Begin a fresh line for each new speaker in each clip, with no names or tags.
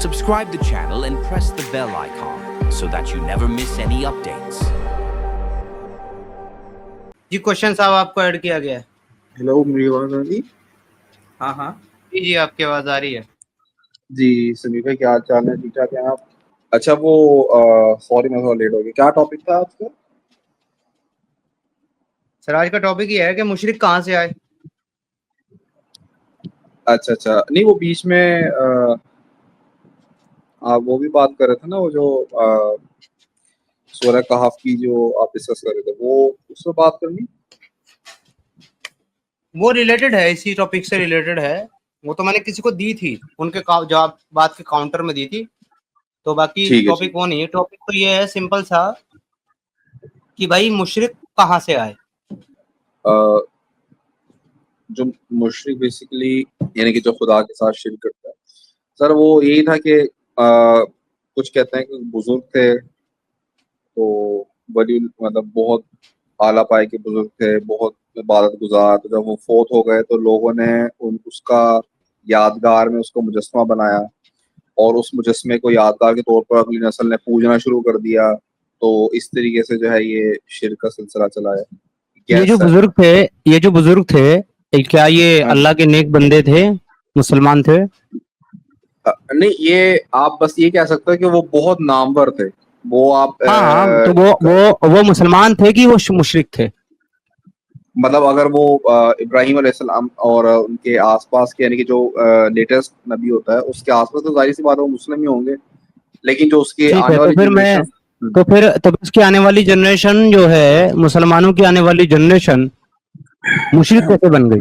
Subscribe the channel and press the bell icon so that you never miss any updates.
Ji question साहब आपको add किया गया है।
Hello, मेरी आवाज आ रही?
हाँ हाँ जी जी आपकी आवाज़ आ रही है।
जी समीर भाई, क्या हाल चाल है? ठीक ठाक हैं आप? अच्छा, वो सॉरी मैं थोड़ा लेट हो गया। क्या टॉपिक था आपका?
सर आज का टॉपिक ये है कि मुशरिक कहाँ से आए।
अच्छा अच्छा, नहीं वो बीच में आप वो भी बात कर रहे थे ना, वो जो सूरह कहफ की जो आप डिस्कस कर रहे थे, वो उसमें बात करनी।
वो रिलेटेड है, इसी टॉपिक से रिलेटेड है। वो तो मैंने किसी को दी थी, उनके जवाब बात के काउंटर में दी थी। तो बाकी
ठीक है
टॉपिक वो नहीं है। टॉपिक तो ये है सिंपल सा कि भाई मुशरिक कहाँ से आए।
अ, जो मुशरिक बेसिकली यानी कि जो खुदा के साथ शिरक करता है, सर वो यही था कि कुछ कहते हैं कि बुजुर्ग थे, तो वली मतलब बहुत आला पाए के बुजुर्ग थे, बहुत इबादत गुजार। तो जब वो फोत हो गए तो लोगों ने उसका यादगार में उसको मुजस्समा बनाया, और उस मुजस्समे को यादगार के तौर पर अगली नस्ल ने पूजना शुरू कर दिया। तो इस तरीके से जो है ये शिर्क का सिलसिला चला है।
ये
यस
जो
सर।
बुजुर्ग थे ये जो बुजुर्ग थे क्या ये
हाँ
अल्लाह के नेक बंदे थे, मुसलमान थे?
नहीं, ये आप बस ये कह सकते हो कि वो बहुत नामवर थे। वो आप
हाँ हाँ, तो वो मुसलमान थे कि वो मुशरिक थे?
मतलब अगर वो इब्राहिम अलैहिस्सलाम और उनके आसपास के यानी कि जो लेटेस्ट नबी होता है उसके आसपास, तो जाहिर सी बात है वो मुस्लिम ही होंगे। लेकिन जो उसके
ठीक है,
आने
तो
वाली
फिर मैं
जनरेशन।
तो उसकी आने वाली जनरेशन जो है, मुसलमानों की आने वाली जनरेशन मुशरिक कैसे बन गई?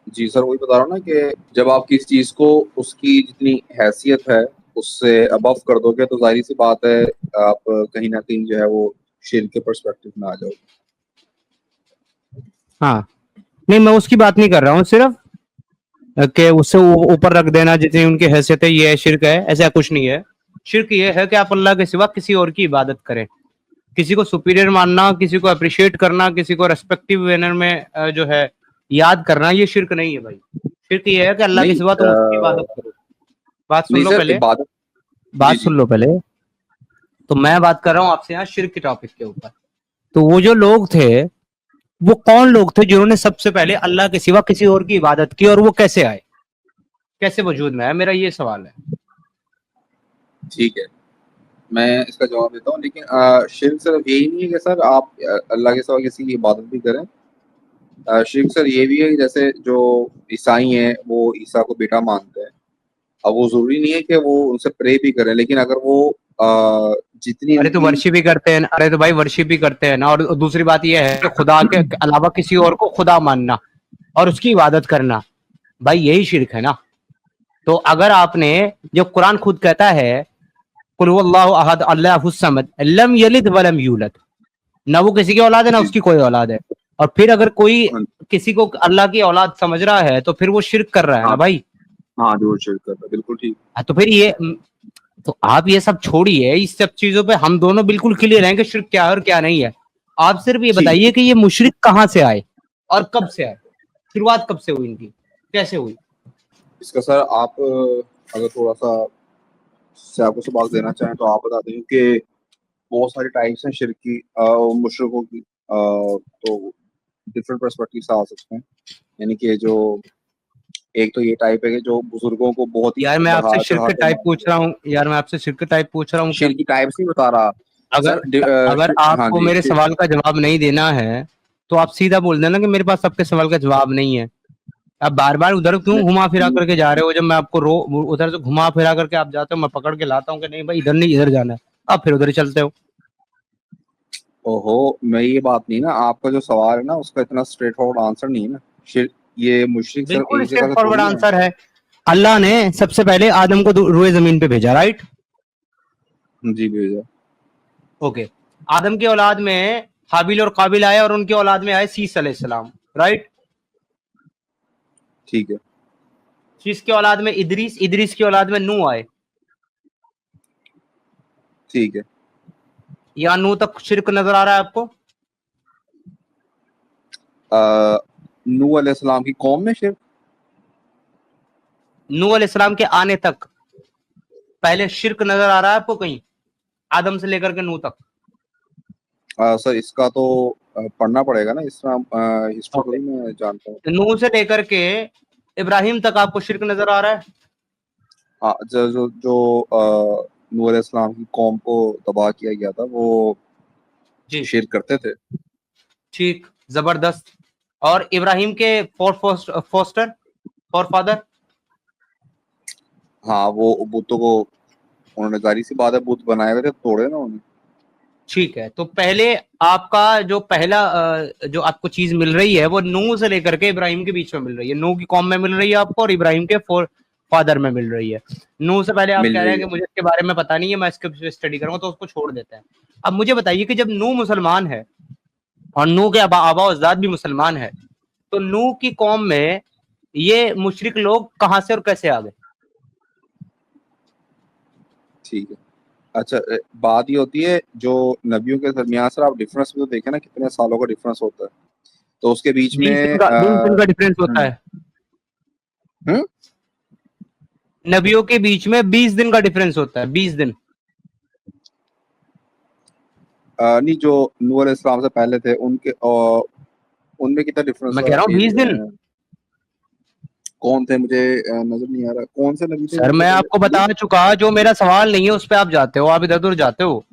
जी सर, वही बता रहा हूँ ना कि जब आप किसी चीज को उसकी जितनी हैसियत है उससे अबव कर दोगे, तो जाहिर सी बात है आप कहीं ना कहीं जो है वो शिर्क के पर्सपेक्टिव में आ जाओगे।
हाँ, नहीं मैं उसकी बात नहीं कर रहा हूँ, सिर्फ कि उससे ऊपर रख देना जितनी उनकी हैसियत है ये शिर्क है, ऐसा कुछ नहीं है। शिर्क ये है कि आप अल्लाह के सिवा किसी और की इबादत करें, किसी को सुपीरियर मानना, किसी को अप्रिशिएट करना, किसी को रेस्पेक्टिव मैनर में जो है याद करना, ये शिर्क नहीं है भाई। शिर्क ये है कि अल्लाह के
नहीं
सिवा तुम उसकी इबादत करो। बात सुन
नहीं
लो
सर,
पहले,
इबादत। जी
बात
जी।
सुन लो पहले। तो मैं बात कर रहा हूँ आपसे यहाँ शिर्क के टॉपिक के ऊपर। तो वो जो लोग थे, वो कौन लोग थे जिन्होंने सबसे पहले अल्लाह के सिवा किसी और की इबादत की, और वो कैसे आए, कैसे वजूद में आए? मेरा ये सवाल है।
ठीक है, मैं इसका जवाब देता हूँ। लेकिन शिर्क सिर्फ यही नहीं है कि सर आप अल्लाह के सिवा किसी की इबादत भी करें। शिर्क सर ये भी है कि जैसे जो ईसाई हैं वो ईसा को बेटा मानते हैं। अब वो जरूरी नहीं है कि वो उनसे प्रे भी करें, लेकिन अगर वो जितनी
अरे तो
उनकी।
वर्शिप भी करते हैं, अरे तो भाई वर्शिप भी करते हैं ना। और दूसरी बात यह है कि खुदा के अलावा किसी और को खुदा मानना और उसकी इबादत करना, भाई यही शिर्क है ना। तो अगर आपने, जब कुरान खुद कहता है कुल हुवल्लाहु अहद अल्लाहुस समद लम यलिद वलम यूलद, ना वो किसी की औलाद है ना
जी।
उसकी कोई औलाद है। और फिर अगर कोई
हाँ
किसी को अल्लाह की औलाद समझ रहा है तो फिर वो शिर्क कर रहा है ना
हाँ
भाई।
हाँ, जो शिर्क करता है, बिल्कुल ठीक।
तो फिर ये, तो आप ये सब छोड़िए, इस सब चीजों पे हम दोनों बिल्कुल क्लियर हैं कि शिर्क क्या है और क्या नहीं है। आप सिर्फ ये
ठीक।
बताइए कि ये मुशरिक कहाँ से आए और कब से आए, शुरुआत कब से हुई इनकी, कैसे हुई?
इसका सर आप अगर थोड़ा सा से आपको सबक देना चाहें तो आप बता दें कि बहुत सारी टाइप्स हैं शिर्क की, मुशरिकों की। तो डिफरेंट पर्सपेक्टिव से आ सकते हैं। यानी कि जो एक तो ये टाइप है कि जो बुजुर्गों को बहुत ही
यार मैं आपसे
बढ़ा
शिर्क
चढ़ा
के
के
टाइप पूछ
मानते
रहा
हैं।
हूँ, यार मैं आपसे शिर्क के टाइप पूछ रहा हूँ क्या?
शिर्क की टाइप्स नहीं बता रहा
अगर
सर।
अगर
हाँ
आपको
जी,
मेरे सवाल का जवाब नहीं देना है तो आप सीधा बोल देना कि मेरे पास आपके सवाल का जवाब नहीं है। आप बार बार उधर क्यों घुमा फिरा करके जा रहे हो? जब मैं आपको उधर से घुमा फिरा करके आप जाते हो, मैं पकड़ के लाता हूँ कि नहीं भाई इधर नहीं इधर जाना है, आप फिर उधर ही चलते हो।
ओहो, मैं ये बात नहीं ना, आपका जो सवाल है ना उसका इतना स्ट्रेट फॉरवर्ड आंसर नहीं है ना। ये मुशरिक सिर्फ
बिल्कुल
एक जगह
स्ट्रेट
से
फॉरवर्ड
थोड़ी है।
आंसर है। अल्लाह ने सबसे पहले आदम को रुए जमीन पे भेजा, राइट?
जी भेजा।
ओके। आदम की औलाद में हाबिल और काबिल आए और उनकी औलाद में आए सीस अलैहिस्सलाम, राइट?
ठीक है।
सीस की औलाद में इदरीस, इदरीस की औलाद में नूह आए।
ठीक है।
या नूह तक शिर्क नजर आ रहा है आपको?
नूह अलैहिस्सलाम की कौम में शिर्क?
नूह अलैहिस्सलाम के आने तक पहले शिर्क नजर आ रहा है आपको कहीं, आदम से लेकर के नूह तक?
सर इसका तो पढ़ना पड़ेगा ना, इसमें हिस्ट्री
ओके,
थोड़ी मैं जानता हूँ।
नूह से लेकर के इब्राहिम तक आपको शिर्क नजर आ रहा है?
हाँ, जो जो जो नूह अलैहिस्सलाम की कौम को तबाह किया गया था वो
जी,
शिर्क करते थे।
ठीक, जबरदस्त। और इब्राहिम के फोस्टर फॉर फादर?
हाँ, वो बुतों को उन्होंने, जाहिर सी बात है, बुत बनाए हुए थे, तोड़े ना उन्हें।
ठीक है, तो पहले आपका जो पहला जो आपको चीज मिल रही है वो नूह से लेकर के इब्राहिम के बीच में मिल रही है, नूह की कौम में मिल रही है आपको और इब्राहिम के फादर में मिल रही है। नूह से पहले आप
मिल
कह रहे
रही
हैं कि
है।
मुझे इसके बारे में पता नहीं है, मैं इसके स्टडी करूंगा, तो उसको छोड़ देते हैं। अब मुझे बताइए कि जब नूह मुसलमान है और नूह के आबा अजदाद भी मुसलमान है, तो नूह की कौम में ये मुशरिक लोग कहां से और कैसे आ गए?
ठीक है। अच्छा, बात ये होती है जो नबियों के दरमियान, सर आप डिफरेंस भी तो देखें ना, कितने सालों का डिफरेंस होता है, तो उसके बीच में
20 दिन का डिफरेंस होता है।
हम्म?
नबियों के बीच में 20 दिन का डिफरेंस होता है, 20 दिन।
नहीं, जो नूह अलैहिस्सलाम से पहले थे उनके उनमें कितना डिफरेंस
मैं
था?
कह रहा हूँ 20 दिन।
कौन थे, मुझे नजर नहीं आ रहा, कौन से नबी थे
सर
उनसे
मैं
पहले?
आपको बता चुका, जो मेरा सवाल नहीं है उस पर आप जाते हो, आप इधर उधर जाते हो।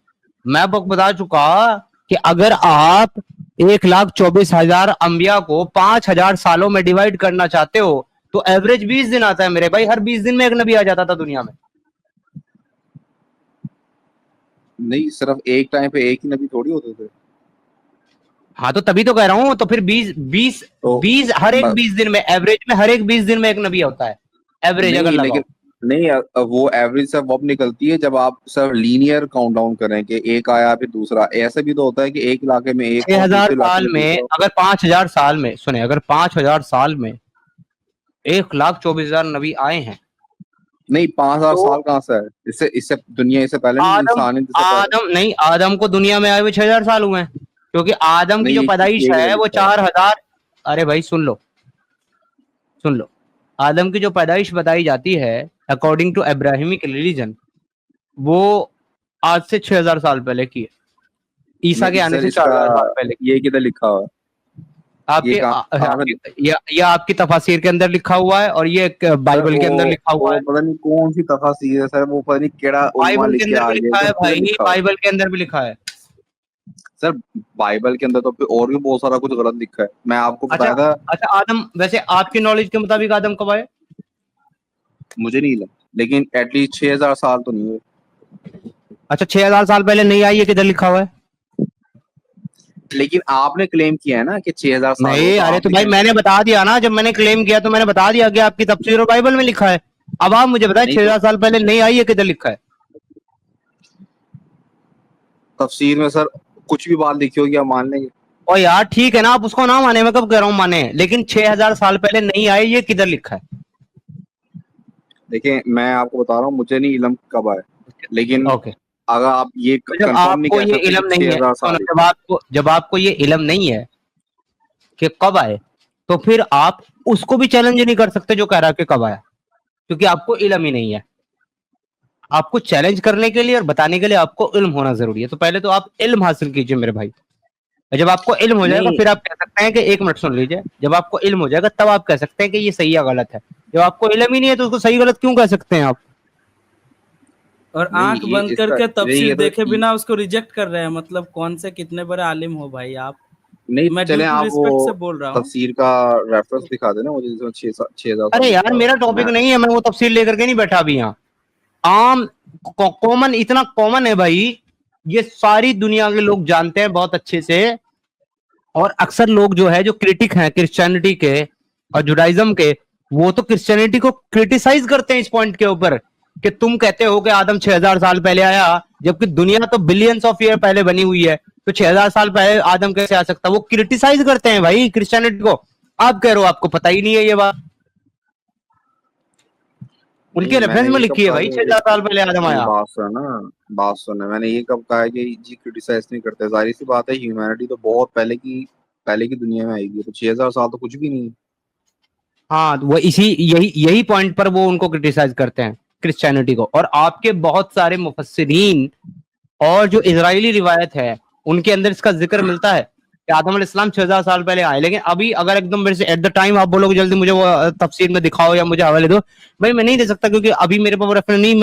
मैं आपको बता चुका कि अगर आप 1,24,000 अंबिया को 5,000 सालों में डिवाइड करना चाहते हो तो एवरेज 20 दिन आता है मेरे भाई। हर 20 दिन में एक नबी आ जाता था दुनिया में।
नहीं, सिर्फ एक टाइम पे एक ही नबी थोड़ी होते थे।
हाँ तो तभी तो कह रहा हूं, तो फिर 20 20
तो
20 हर एक
ब-
20 दिन में, एवरेज में हर एक 20 दिन में एक नबी होता है, एवरेज अगर
नहीं, लेकिन
लगाओ।
नहीं, वो एवरेज सब अब निकलती है जब आप सर लीनियर काउंट डाउन करें कि एक आया फिर दूसरा, ऐसे भी तो होता है कि एक इलाके में एक
छह
और
हजार
दूसरे इलाके
साल
में
में
दूसरा।
अगर 5,000 साल में, सुने, अगर 5,000 साल में 1,24,000 नबी आए हैं
नहीं, 5,000
तो
साल कहाँ से है? इससे इससे दुनिया इससे पहले नहीं,
आदम
इंसान इससे पहले
आदम नहीं, आदम को दुनिया में आए हुए 6,000 साल हुए हैं, क्योंकि आदम की
नहीं।
जो पैदाइश
ये किधर
है वो
लिखा है?
4,000। अरे भाई सुन लो, सुन लो, आदम की जो पैदाइश बताई जाती है अकॉर्डिंग टू अब्राहमिक रिलीजन, वो आज से 6,000 साल पहले की है, ईसा के
नहीं
आने
सर,
से
इसका
4,000 साल पहले की।
ये किधर लिखा हुआ है? ये
आपके
कहाँ कहाँ पे
ये आपकी तफासिर के अंदर लिखा हुआ है और ये
सर?
बाइबल के अंदर लिखा हुआ
वो
है।
पता नहीं कौन सी तफसीर है सर, वो पता नहीं केड़ा उलमा
बाइबल के
लिख के
अंदर
आ
भी
गया,
लिखा है
सर किधर
भाई,
लिखा हुआ है?
बाइबल के अंदर भी लिखा है।
सर बाइबल के अंदर तो फिर और भी बहुत सारा कुछ गलत लिखा है, मैं आपको
अच्छा,
बताया था।
अच्छा, आदम वैसे आपकी नॉलेज के मुताबिक आदम कब आए?
मुझे नहीं लगा, लेकिन एटलीस्ट 6,000 साल तो नहीं हुए।
अच्छा, 6,000 साल पहले नहीं आई, ये किधर लिखा हुआ है?
लेकिन आपने क्लेम किया है ना कि 6,000 साल हुए,
नहीं,
तो
अरे
आप
तो
भी
भाई
कहें।
मैंने बता दिया ना, जब मैंने क्लेम किया तो मैंने बता दिया कि आपकी तफसीर और बाइबल में लिखा है। अब आप मुझे बताएं,
नहीं
छह
तो
हजार साल पहले नहीं आई, ये किधर लिखा है?
तफसीर में सर कुछ भी बात लिखी होगी आप मान लेंगे।
और यार ठीक है ना, आप उसको ना माने, मैं कब कह रहा हूँ माने, लेकिन 6,000 साल पहले नहीं आए, ये किधर लिखा है?
देखिए, मैं आपको बता रहा हूँ, मुझे नहीं इलम कब आए, लेकिन
ओके,
अगर आप ये
तो जब
कंफर्म नहीं
आपको
कह
ये
सकते कि
इलम नहीं है,
6,000
सुनो,
साल ही।
जब आपको ये इलम नहीं है कि कब आए, तो फिर आप उसको भी चैलेंज नहीं कर सकते जो कह रहा है कि कब आया, क्योंकि आपको इलम ही नहीं है। आपको चैलेंज करने के लिए और बताने के लिए आपको इल्म होना जरूरी है, तो पहले तो आप इल्म हासिल कीजिए मेरे भाई। जब आपको इल्म हो जाएगा
नहीं,
फिर आप कह सकते हैं कि, एक मिनट सुन लीजिए, जब आपको इल्म हो जाएगा तब आप कह सकते हैं कि ये सही या गलत है। जब आपको इल्म ही नहीं है तो उसको सही गलत क्यों कह सकते हैं आप?
और
नहीं,
आंख
ये
बंद
इसका
करके
नहीं,
तफसीर
ये तो
देखे बिना उसको रिजेक्ट कर रहे हैं, मतलब कौन से कितने बड़े आलिम हो भाई आप।
नहीं,
मैं ड्यू
चले
टू
आप वो
रिस्पेक्ट से बोल रहा हूँ।
तफसीर का रेफरेंस दिखा देना मुझे, जिसमें 6,000 साल
अरे यार
लिखा हुआ
मेरा
है।
टॉपिक
मैं
नहीं है, मैं वो तफसील लेकर के नहीं बैठा अभी यहाँ। आम कॉमन, इतना कॉमन है भाई, ये सारी दुनिया के लोग जानते हैं बहुत अच्छे से। और अक्सर लोग जो है, जो क्रिटिक हैं क्रिश्चियनिटी के और जुडाइज्म के, वो तो क्रिश्चियनिटी को क्रिटिसाइज करते हैं इस पॉइंट के ऊपर कि तुम कहते हो कि आदम 6,000 साल पहले आया, जबकि दुनिया तो बिलियंस ऑफ ईयर पहले बनी हुई है, तो 6,000 साल पहले आदम कैसे आ सकता? वो क्रिटिसाइज करते हैं भाई क्रिश्चियनिटी को। आप कह रहे हो आपको पता ही नहीं है ये बात, उनके
नहीं,
रेफरेंस
मैंने
में
ये कब
लिखी है
कहा
भाई
कि
6,000 साल पहले आदम
नहीं,
आया।
बात सुना ना, बात सुना, मैंने ये कब कहा है कि जी क्रिटिसाइज नहीं करते? जाहिर सी बात है, ह्यूमैनिटी तो बहुत पहले की दुनिया में आएगी, तो 6,000 साल तो कुछ भी नहीं है।
हाँ, वो इसी यही यही पॉइंट पर वो उनको क्रिटिसाइज करते हैं क्रिश्चियनिटी को। और आपके बहुत सारे मुफस्सिरीन और जो इजरायली रिवायत है उनके अंदर इसका जिक्र मिलता है कि आदम अलैहिस्सलाम 6000 साल पहले आए। लेकिन अभी अगर एकदम मेरे से एट द टाइम आप बोलोगे जल्दी मुझे वो तफसीर में दिखाओ या मुझे हवाले दो, भाई मैं नहीं दे सकता, क्योंकि अभी मेरे पास रेफरेंस नहीं,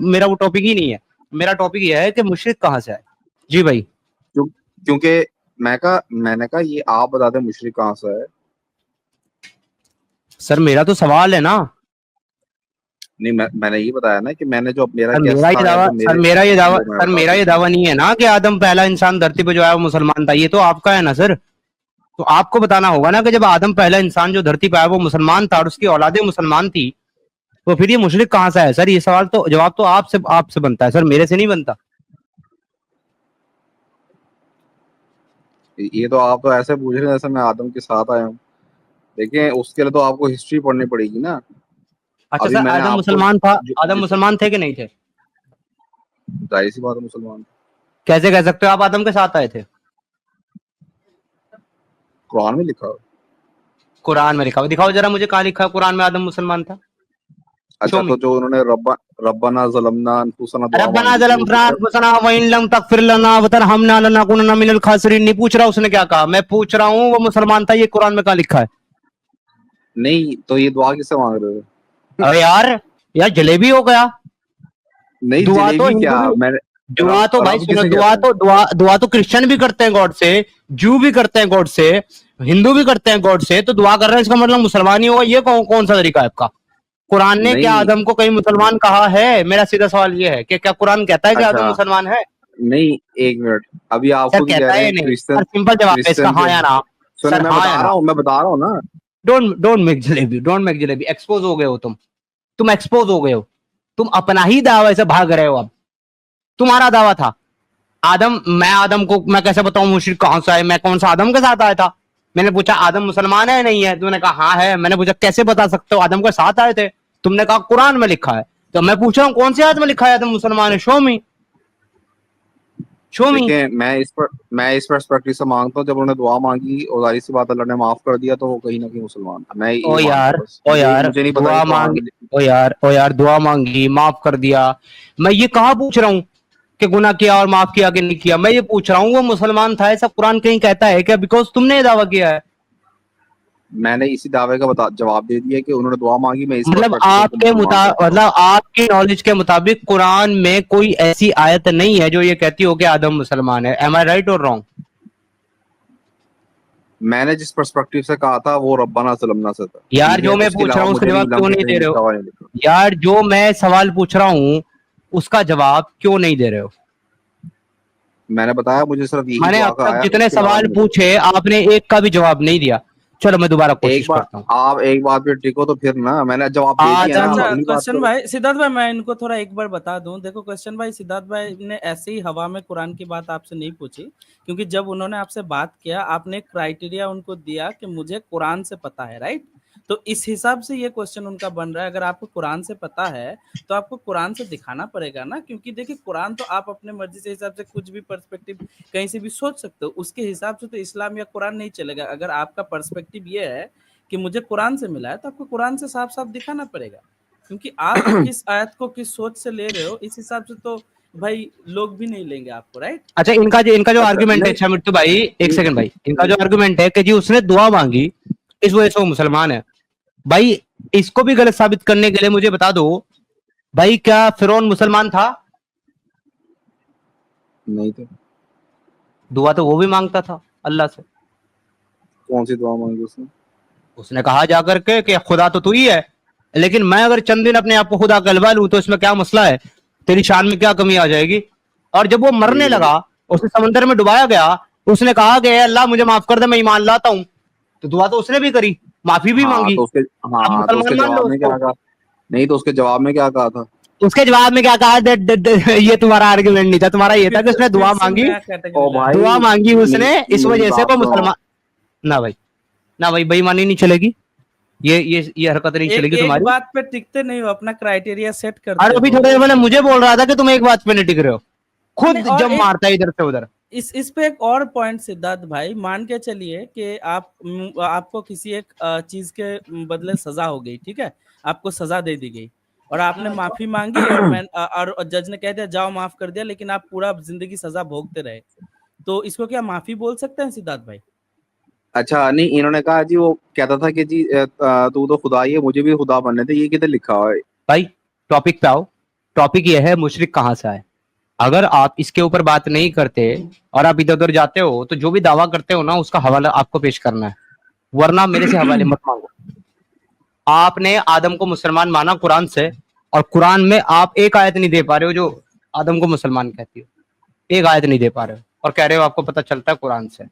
मेरा वो टॉपिक ही नहीं है। मेरा टॉपिक यह है कि मुशरिक कहाँ से आए। जी भाई।
क्योंकि मैंने कहा ये आप बता दें मुशरिक कहाँ से है।
सर मेरा तो सवाल है ना।
नहीं, मैंने ये बताया ना कि मैंने जो मेरा
सर
guess
मेरा ये
था,
दावा
तो मेरे-
सर मेरा ये दावा
वो मैं
सर
बता
मेरा ये
देता हूँ।
दावा नहीं है ना कि आदम पहला इंसान धरती पे जो आया वो मुसलमान था। ये तो आपका है ना सर। तो आपको बताना होगा ना कि जब आदम पहला इंसान जो धरती पे आया वो मुसलमान था और उसकी औलादे मुसलमान थी, तो फिर ये मुशरिक कहाँ से आया सर? ये सवाल तो जवाब तो आपसे बनता है सर, मेरे से नहीं बनता।
ये तो आप तो ऐसे पूछ रहे हैं जैसे मैं आदम के साथ आया हूँ। देखिए उसके लिए तो आपको हिस्ट्री पढ़नी पड़ेगी ना।
अच्छा
अभी
सर,
मैंने
आदम
आपको
मुसलमान था?
जो-
आदम
जिस-
मुसलमान थे कि नहीं थे?
जाहिर सी बात है, मुसलमान
कैसे कह सकते हो आप आदम के साथ आए थे?
कुरान में लिखा है।
कुरान में लिखा हुआ दिखाओ जरा मुझे, कहाँ लिखा है कुरान में आदम मुसलमान था?
अच्छा,
शो मी।
तो जो उन्होंने रब्बना ज़लमना अनफुसना दुआ
रब्बना
मांगी थी, वो
ज़लमना
किससे?
अनफुसना व इन लम तगफिर लना व तरहमना लनकुनन्ना मिनल खासिरीन। नहीं पूछ रहा उसने क्या कहा, मैं पूछ रहा हूँ वो मुसलमान था, ये कुरान में कहाँ लिखा है?
नहीं, तो ये दुआ किससे मांग रहे हो?
अरे यार जलेबी हो गया।
नहीं,
दुआ तो
जलेबी
हिंदू
क्या?
भी,
मैंने
दुआ तो भाई
रब
सुनो,
किसे
दुआ
कहते हैं?
तो दुआ तो क्रिश्चियन भी करते हैं गॉड से, जू भी करते हैं गॉड से, हिंदू भी करते हैं गॉड से। तो दुआ कर रहे हैं इसका मतलब मुसलमान ही होगा? ये कौन सा तरीका है आपका? कुरान ने क्या
नहीं,
आदम को कहीं मुसलमान कहा है? मेरा सीधा सवाल ये है कि क्या कुरान कहता है कि आदम
अच्छा,
मुसलमान है?
नहीं, एक मिनट। अभी आप
सर
खुद कह
कहता
रहे
है
हैं
या नहीं?
क्रिश्चियन
सर सिंपल जवाब है इसका,
क्रिश्चियन
हाँ
के।
या ना।
सुने,
सर
मैं
हाँ या
बता
ना।
रहा हूँ, मैं बता रहा हूँ ना।
Don't make jalebi. एक्सपोज हो गए हो तुम एक्सपोज हो गए हो। तुम अपना ही दावा से भाग रहे हो। अब तुम्हारा दावा था आदम, मैं कैसे बताऊं मुशरिक कहां से आए? मैं कौन सा आदम के साथ आया था? मैंने पूछा आदम मुसलमान है नहीं है? तूने कहा हाँ है। मैंने पूछा कैसे बता सकते हो आदम के साथ आए थे? तुमने कहा कुरान में लिखा है। तो मैं पूछ रहा हूँ कौन सी आयत में लिखा है आदम मुसलमान है? शो मी।
देखिए, मैं इस पर्सपेक्टिव से मांगता हूँ, जब उन्होंने दुआ मांगी और जाहिर सी बात अल्लाह ने माफ कर दिया, तो वो कहीं ना कहीं मुसलमान था। मैं
ओ
ये मानता
यार
हूँ बस।
ओ
मुझे
यार
मुझे नहीं पता
दुआ
कि
मांगी।
कुरान।
ओ यार दुआ मांगी, माफ कर दिया। मैं ये कहाँ पूछ रहा हूँ कि गुनाह किया और माफ किया कि नहीं किया। मैं ये पूछ रहा हूँ वो मुसलमान था, ऐसा कुरान कहीं कहता है क्या? बिकॉज तुमने ये दावा किया है।
मैंने इसी दावे का जवाब दे दिया कि उन्होंने दुआ मांगी। मैं इस
मतलब
पर्सपेक्टिव से उनको
आपके
मुसलमान कहता हूँ।
मतलब आपकी नॉलेज के मुताबिक कुरान में कोई ऐसी आयत नहीं है जो ये कहती हो कि आदम मुसलमान है। एम आई राइट और रॉन्ग?
मैंने जिस पर्सपेक्टिव से कहा था वो रब्बाना ज़लमना से था।
यार
ठीक
जो
है,
मैं
उसके
पूछ रहा
अलावा
हूँ उसका
मुझे नहीं
जवाब
इलम
क्यों
के
नहीं
कहीं
दे रहे
लिखा
हो?
हुआ नहीं लिखा।
यार जो मैं सवाल पूछ रहा हूँ उसका जवाब क्यों नहीं दे रहे हो?
मैंने बताया मुझे सिर्फ यही
मैंने
दुआ
अब
का
तक
आया,
जितने
उसके अलावा
सवाल
नहीं मुझे पता।
पूछे आपने एक का भी जवाब नहीं दिया। चलो मैं दोबारा कोशिश करता हूँ।
आप एक बात पे टिको तो फिर ना, मैंने जवाब दे दिया
अच्छा
ना,
आदम
आप
अच्छा,
अगली बात
क्वेश्चन
करो।
भाई सिद्धार्थ भाई, मैं इनको थोड़ा एक बार बता दूं। देखो क्वेश्चन भाई, सिद्धार्थ भाई ने ऐसे ही हवा में कुरान की बात आपसे नहीं पूछी, क्योंकि जब उन्होंने आपसे बात किया आपने एक क्राइटेरिया उनको दिया कि मुझे कुरान से पता है, राइट? तो इस हिसाब से ये क्वेश्चन उनका बन रहा है। अगर आपको कुरान से पता है तो आपको कुरान से दिखाना पड़ेगा ना, क्योंकि देखिए कुरान तो आप अपने मर्जी से हिसाब से कुछ भी पर्सपेक्टिव कहीं से भी सोच सकते हो। उसके हिसाब से तो इस्लाम या कुरान नहीं चलेगा। अगर आपका पर्सपेक्टिव ये है कि मुझे कुरान से मिला है, तो आपको कुरान से साफ साफ दिखाना पड़ेगा, क्योंकि आप किस आयत को किस सोच से ले रहे हो इस हिसाब से तो भाई लोग भी नहीं लेंगे आपको, राइट?
अच्छा इनका जो
अच्छा,
आर्गुमेंट है,
नहीं,
अच्छा मिट्टू भाई एक सेकंड भाई, इनका
नहीं,
जो आर्गुमेंट है कि जी उसने दुआ मांगी इस वजह से वो मुसलमान है, भाई इसको भी गलत साबित करने के लिए मुझे बता दो भाई क्या फिरौन मुसलमान था?
नहीं थे।
दुआ तो वो भी मांगता था अल्लाह से।
कौन सी दुआ मांगी उसने?
उसने कहा जाकर के कि खुदा तो तू ही है, लेकिन मैं अगर चंद दिन अपने आप को खुदा कहलवा लूं तो इसमें क्या मसला है? तेरी शान में क्या कमी आ जाएगी? और जब वो मरने
ठीक है।
लगा, उसे समंदर में डुबाया गया, उसने कहा कि अल्लाह मुझे माफ कर दे, मैं ईमान लाता हूं। तो दुआ तो उसने भी करी, माफी भी
हाँ
मांगी।
तो उसके
आप
हाँ तो उसके
मुसलमान मान लो
जवाब में
उसको।
क्या कहा? नहीं, तो उसके जवाब में क्या कहा था?
उसके जवाब में क्या कहा? ये तुम्हारा आर्गुमेंट नहीं था, तुम्हारा ये था कि उसने
फिर
दुआ
से
मांगी।
नया कैटेगरी
ओ
ला
भाई,
रहे
दुआ मांगी
मेरी
उसने इस
मेरी
वजह से
बात
वो
सुनो।
मुसलमान। ना भाई, ना भाई, बेईमानी नहीं चलेगी। ये हरकत नहीं
एक
चलेगी
एक
तुम्हारी।
बात पे टिकते नहीं हो, अपना क्राइटेरिया सेट
और
करते
अभी
हो।
थोड़ी देर पहले मुझे बोल रहा था कि तुम एक बात पे नहीं टिक रहे हो, खुद
नहीं, और
जब
एक
मारता है इधर से उधर।
इस पे एक और पॉइंट सिद्धार्थ भाई, मान के चलिए कि आपको किसी एक चीज के बदले सजा हो गई, ठीक है, आपको सजा दे दी गई और आपने माफी मांगी और और जज ने कह दिया जाओ माफ कर दिया, लेकिन आप पूरा जिंदगी सजा भोगते रहे, तो इसको क्या माफी बोल सकते हैं सिद्धार्थ भाई?
अच्छा नहीं, इन्होंने कहा जी, वो कहता था कि जी तू तो खुदा ही है, मुझे भी खुदा बनने थे, ये किधर लिखा हुआ है?
भाई टॉपिक पे आओ। टॉपिक ये है मुशरिक कहाँ से आए। अगर आप इसके ऊपर बात नहीं करते और आप इधर उधर जाते हो तो जो भी दावा करते हो ना उसका हवाला आपको पेश करना है, वरना मेरे से हवाले मत मांगो। आपने आदम को मुसलमान माना कुरान से, और कुरान में आप एक आयत नहीं दे पा रहे हो जो आदम को मुसलमान कहती हो। एक आयत नहीं दे पा रहे हो और कह रहे हो आपको पता चलता है कुरान से।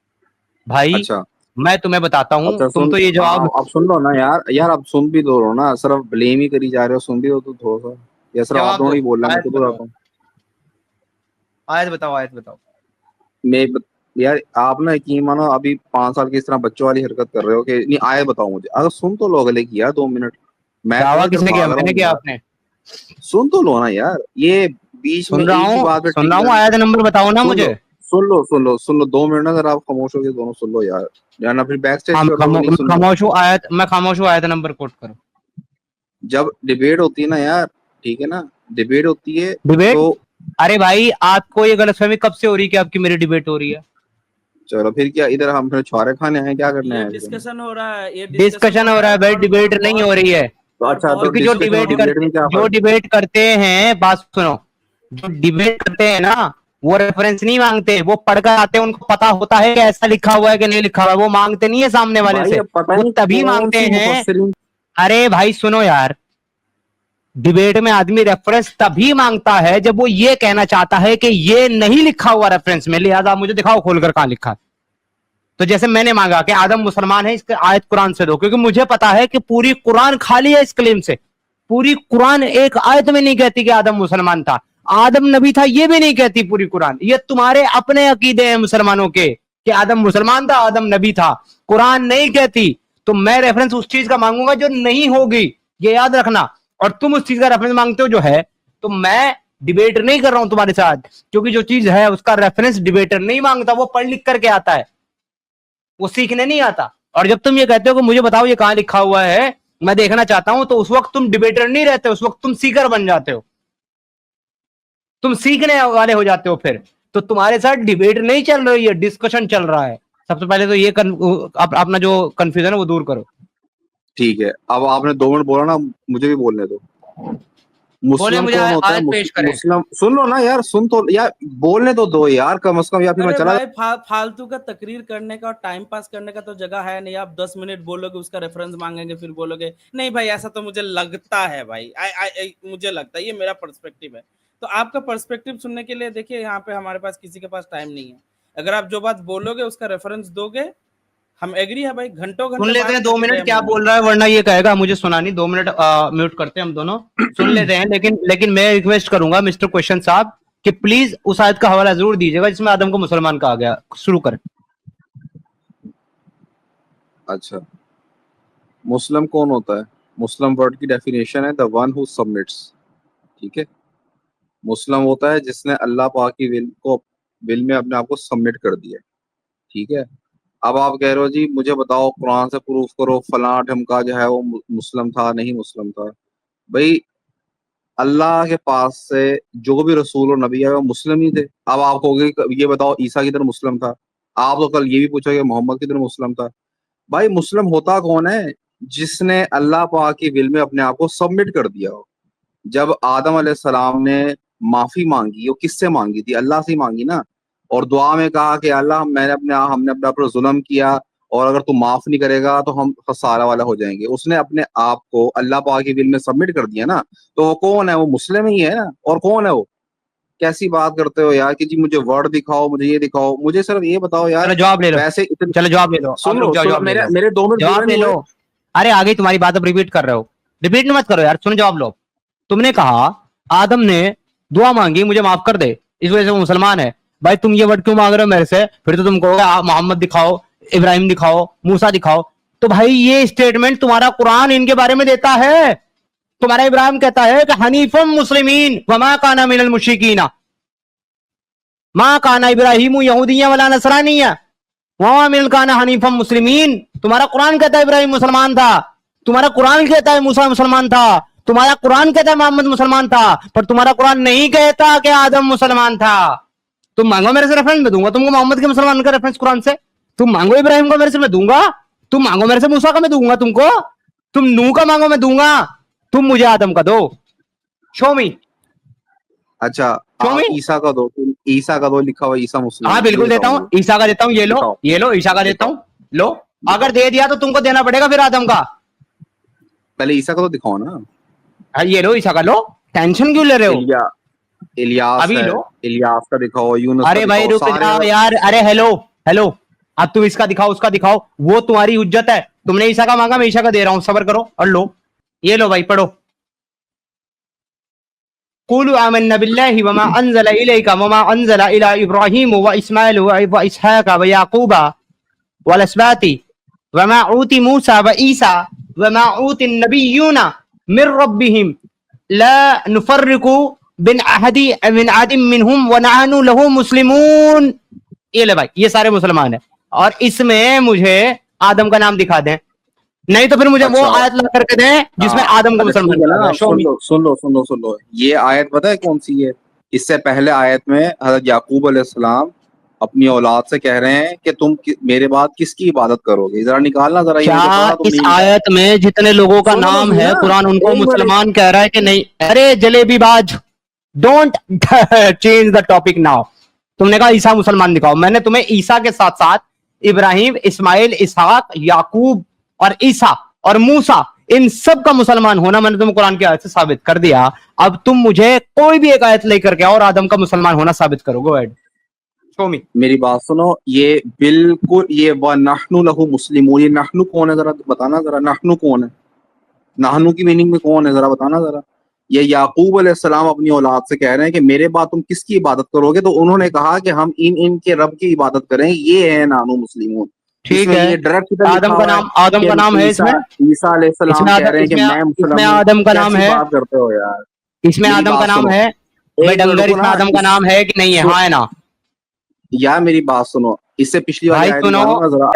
भाई
अच्छा
मैं तुम्हें बताता हूँ,
अच्छा,
तुम तो ये जवाब
आप सुन लो ना यार, आप सुन भी दो ना, सिर्फ ब्लेम ही करी जा रहे हो, सुन भी दो तो थोड़ा सा, या सिर्फ आप
जवाब
दोनों
दो।
ही बोल रहे हैं,
आयत
मैं खुद
बताओ,
बताता हूँ।
आयत बताओ, आयत बताओ।
मैं यार आप ना यकीन मानो अभी 5 साल की इस तरह बच्चों वाली हरकत कर रहे हो कि नहीं आए बताओ मुझे, अगर सुन तो लो अगले की यार 2 मिनट, मैं
दावा
थोड़ा देर
किसने किया,
भाग रहा
मैंने
हूँ
किया
यार,
आपने?
सुन तो लो ना यार, ये बीच में
सुन रहा
एक ही
हूँ,
बात पे
सुन
टिक
रहा हूँ,
जाना।
आयत नंबर बताओ ना
सुन लो
मुझे।
सुन लो 2 मिनट, अगर आप खामोश हो गए दोनों सुन लो यार, ना फिर बैक स्टेज
हाँ
कर दोगे नहीं
मैं
सुनना।
खामोश हूँ, आयत मैं खामोश हूँ, आयत नंबर कोट करो।
जब डिबेट होती है ना यार, ठीक है ना, डिबेट होती है
डिबेट?
तो
अरे भाई आपको ये गलतफहमी कब से हो रही है कि आपकी मेरी डिबेट हो रही है?
चलो फिर क्या, इधर हम फिर छुआरे खाने आए, क्या करने
ये
आए फिर?
डिस्कशन हो रहा है, ये डिस्कशन हो
डिस्कशन हो
रहा
रहा
है
है भाई,
और
डिबेट नहीं हो रही है।
तो
और
अच्छा, तो
बहुत
क्योंकि जो
डिस्कशन और
डिबेट
डिबेट में
करते,
क्या
जो
फर्क?
डिबेट करते हैं, बात सुनो, जो डिबेट करते हैं ना वो रेफरेंस नहीं मांगते, वो पढ़कर आते हैं, उनको पता होता है कि ऐसा लिखा हुआ है कि नहीं लिखा हुआ है, वो मांगते नहीं है सामने वाले
भाई
से,
अब पता
वो
नहीं
तभी
कौन
मांगते
सी
हैं।
मुफस्सिरीन।
अरे भाई सुनो यार, डिबेट में आदमी रेफरेंस तभी मांगता है जब वो ये कहना चाहता है कि ये नहीं लिखा हुआ रेफरेंस में, लिहाजा मुझे दिखाओ खोलकर कहां लिखा। तो जैसे मैंने मांगा कि आदम मुसलमान है, इसके आयत कुरान से दो, क्योंकि मुझे पता है कि पूरी कुरान खाली है इस क्लेम से। पूरी कुरान एक आयत में नहीं कहती कि आदम मुसलमान था, आदम नबी था, ये भी नहीं कहती पूरी कुरान। ये तुम्हारे अपने अकीदे हैं मुसलमानों के कि आदम मुसलमान था, आदम नबी था, कुरान नहीं कहती। तो मैं रेफरेंस उस चीज का मांगूंगा जो नहीं होगी, ये याद रखना। और तुम उस चीज का रेफरेंस मांगते हो जो है। तो मैं डिबेट नहीं कर रहा हूं तुम्हारे साथ, क्योंकि जो चीज है उसका रेफरेंस डिबेटर नहीं मांगता, वो पढ़ लिख करके आता है, वो सीखने नहीं आता। और जब तुम ये कहते हो कि मुझे बताओ ये कहां लिखा हुआ है, मैं देखना चाहता हूं, तो उस वक्त तुम डिबेटर नहीं रहते, उस वक्त तुम सीकर बन जाते हो, तुम सीखने वाले हो जाते हो फिर। तो तुम्हारे साथ डिबेट नहीं चल रही है, डिस्कशन चल रहा है। सबसे पहले तो ये अपना जो कंफ्यूजन है वो दूर करो।
ठीक है, अब आपने 2 मिनट बोला ना, मुझे भी बोलने दो।
बोले
मुस्लिम
मुझे
कौन होता है?
आयत पेश करें।
मुस्लिम सुन लो ना यार, सुन तो यार, बोलने तो दो यार कम से कम, या फिर मैं
अरे
चला
भाई फालतू का तकरीर करने का और टाइम पास करने का तो जगह है नहीं। आप 10 मिनट बोलोगे, उसका रेफरेंस मांगेंगे, फिर बोलोगे नहीं भाई ऐसा तो मुझे लगता है भाई, मुझे लगता है, ये मेरा पर्सपेक्टिव है। तो आपका पर्सपेक्टिव सुनने के लिए देखिए, यहाँ पे हमारे पास किसी के पास टाइम नहीं है। अगर आप जो बात बोलोगे उसका रेफरेंस दोगे, हम एग्री है भाई, घंटों
सुन
घंटे
लेते
बात
हैं 2
करके
मिनट क्या
बेईमानी।
बोल रहा है, वरना ये कहेगा मुझे सुना नहीं। 2 मिनट म्यूट करते हैं हम दोनों, सुन लेते हैं। लेकिन लेकिन मैं रिक्वेस्ट करूंगा मिस्टर क्वेश्चन साहब कि प्लीज उस आयत का हवाला जरूर दीजिएगा जिसमें आदम को मुसलमान कहा गया। शुरू करें।
अच्छा, मुस्लिम कौन होता है? मुस्लिम वर्ड की डेफिनेशन है द वन हु सबमिट्स, ठीक है। मुस्लिम होता है जिसने अल्लाह पाक की विल में अपने आप को सबमिट कर दिया, ठीक है। अब आप कह रहे हो जी मुझे बताओ कुरान से प्रूफ करो फलां ढमका जो है वो मुस्लिम था नहीं मुस्लिम था। भाई अल्लाह के पास से जो भी रसूल और नबी है वो मुस्लिम ही थे। अब आप कहोगे ये बताओ ईसा की तरह मुस्लिम था, आप तो कल ये भी पूछोगे मोहम्मद की तरह मुस्लिम था। भाई मुस्लिम होता कौन है? जिसने अल्लाह पाक की विल में अपने आप को सबमिट कर दिया हो। जब आदम अलैहिस्सलाम ने माफी मांगी, वो किससे मांगी थी? अल्लाह से ही मांगी ना। और दुआ में कहा कि अल्लाह हमने अपने ऊपर जुल्म किया, और अगर तू माफ नहीं करेगा तो हम खसारा वाला हो जाएंगे। उसने अपने आप को अल्लाह पाक की विल में सबमिट कर दिया ना। तो वो कौन है? वो मुस्लिम ही है ना। और कौन है वो? कैसी बात करते हो यार कि जी मुझे वर्ड दिखाओ, मुझे ये दिखाओ, मुझे सिर्फ ये बताओ यार।
चलो जवाब ले लो,
वैसे इतने
चलो जवाब ले लो,
सुन
अब
लो
रुक जाओ,
सुन लो,
जवाब ले लो,
मेरे 2 मिनट पूरे
जवाब ले
नहीं
लो।
हुए।
अरे आगे तुम्हारी बात अब रिपीट कर रहे हो, रिपीट मत करो यार, सुनो जवाब लो। तुमने कहा आदम ने दुआ मांगी मुझे माफ कर दे, इस वजह से वो मुसलमान है। भाई तुम ये वर्ड क्यों मांग रहे हो मेरे से? फिर तो तुम कहोगे मोहम्मद दिखाओ, इब्राहिम दिखाओ, मूसा दिखाओ। तो भाई ये स्टेटमेंट तुम्हारा कुरान इनके बारे में देता है। तुम्हारा इब्राहिम कहता है कि हनीफम मुस्लिमीन वमा काना मिनल मुशरिकीना, माँ काना इब्राहिम यहूदिया वाला नसरानिया वमा मिनल काना हनीफम मुस्लिमीन। तुम्हारा कुरान कहता है इब्राहिम मुसलमान था, तुम्हारा कुरान कहता है मूसा मुसलमान था, तुम्हारा कुरान कहता है मोहम्मद मुसलमान था, पर तुम्हारा कुरान नहीं कहता कि आदम मुसलमान था। तुम मांगो मेरे से रेफरेंस, मैं दूंगा तुमको मोहम्मद के मुसलमान का रेफरेंस कुरान से। तुम मांगो इब्राहिम का मेरे से, मैं दूंगा। तुम मांगो मेरे से मूसा का, मैं दूंगा तुमको। तुम नूह का मांगो, मैं दूंगा। तुम मुझे आदम का दो। शो मी।
अच्छा
Show
आप
me?
ईसा का दो, ईसा का दो, लिखा हुआ ईसा मुस्लिम।
हाँ बिल्कुल देता हूँ, ईसा का देता हूँ। ये लो,
दिखाओ।
ये लो, ईसा का देता हूँ। लो, अगर दे दिया तो तुमको देना पड़ेगा फिर आदम का।
पहले ईसा का तो दिखाओ ना।
हाँ, ये लो ईसा का लो, टेंशन क्यों ले रहे हो?
इलियास
अभी
है,
लो।
इलियास का दिखाओ, यूनुस का
अरे भाई
दिखाओ,
रुक
सारे
जाओ यार, अरे हेलो हेलो, अब तुम इसका दिखाओ उसका दिखाओ, वो तुम्हारी हुज्जत है। तुमने ईसा का मांगा, मैं ईसा का दे रहा हूँ, सब्र करो और लो। ये लो भाई, पढ़ो। कुलू आमन्ना बिल्लाहि वमा अनज़ला इलैका वमा अनज़ला इला इब्राहीम व इस्माइल व इसहाक व याकूबा वल अस्बाती वमा ऊती मूसा व ईसा वमा ऊती नबिय्यूना मिर रब्बिहिम ला नुफर्रिकु बिन अहदिम मिनहुम व नहनु लहु मुस्लिमून। ये ले भाई, ये सारे मुसलमान है, और इसमें मुझे आदम का नाम दिखा दें, नहीं तो फिर मुझे वो
अच्छा।
आयत ला करके दें जिसमें आदम को
अच्छा
मुसलमान
ठीक है
कहा
ना,
गया। शो मी।
सुन लो, ये आयत पता है कौन सी है? इससे पहले आयत में हजरत याकूब अलैहिस्सलाम अपनी औलाद से कह रहे हैं कि तुम मेरे बाद किसकी इबादत करोगे, जरा निकालना जरा, ये
क्या
मुझे पता तुम
इस
नहीं निकाल।
आयत में जितने लोगों का
सुनो तो
नाम
सही
है
ना,
कुरान उनको
एक मिनट।
मुसलमान कह रहा है कि नहीं? अरे जलेबीबाज, don't change the topic now. तुमने कहा ईसा मुसलमान दिखाओ, मैंने तुम्हें ईसा के साथ साथ इब्राहिम, इस्माइल, इसहाक, याकूब और ईसा और मूसा, इन सब का मुसलमान होना मैंने तुम्हें कुरान की आयत से साबित कर दिया। अब तुम मुझे कोई भी एक आयत लेकर के और आदम का मुसलमान होना साबित करो। गो अहेड, शो मी।
मेरी बात सुनो, ये बिल्कुल, ये व नहनु लहु मुस्लिमून, ये नहनु कौन है जरा बताना, जरा नहनु कौन है? नहनु की मीनिंग में कौन है जरा बताना जरा। ये याकूब अलैहिस्सलाम अपनी औलाद से कह रहे हैं कि मेरे बाद तुम किसकी इबादत करोगे, तो उन्होंने कहा कि हम इनके रब की इबादत करें, ये है नानू मुस्लिमून।
ठीक
इसमें
है,
ये डायरेक्ट किधर लिखा
आदम का
हुआ है
नाम, आदम का नाम
कि
है
ईसा,
इसमें?
ईसा अलैहिस्सलाम कह रहे हैं कि मैं
इसमें
मुसलमान।
आदम का नाम
कैसी
है?
बात करते हो यार?
इसमें
मेरी
आदम का
बात
नाम
सुनो,
है? भाई
एक मिनट
डंगर,
रुको
इसमें
ना।
आदम का नाम है कि नहीं है? हाँ है ना?
यार मेरी बात सुनो, इससे पिछली वाली
भाई
आयत
सुनो,
निकालो ना जरा।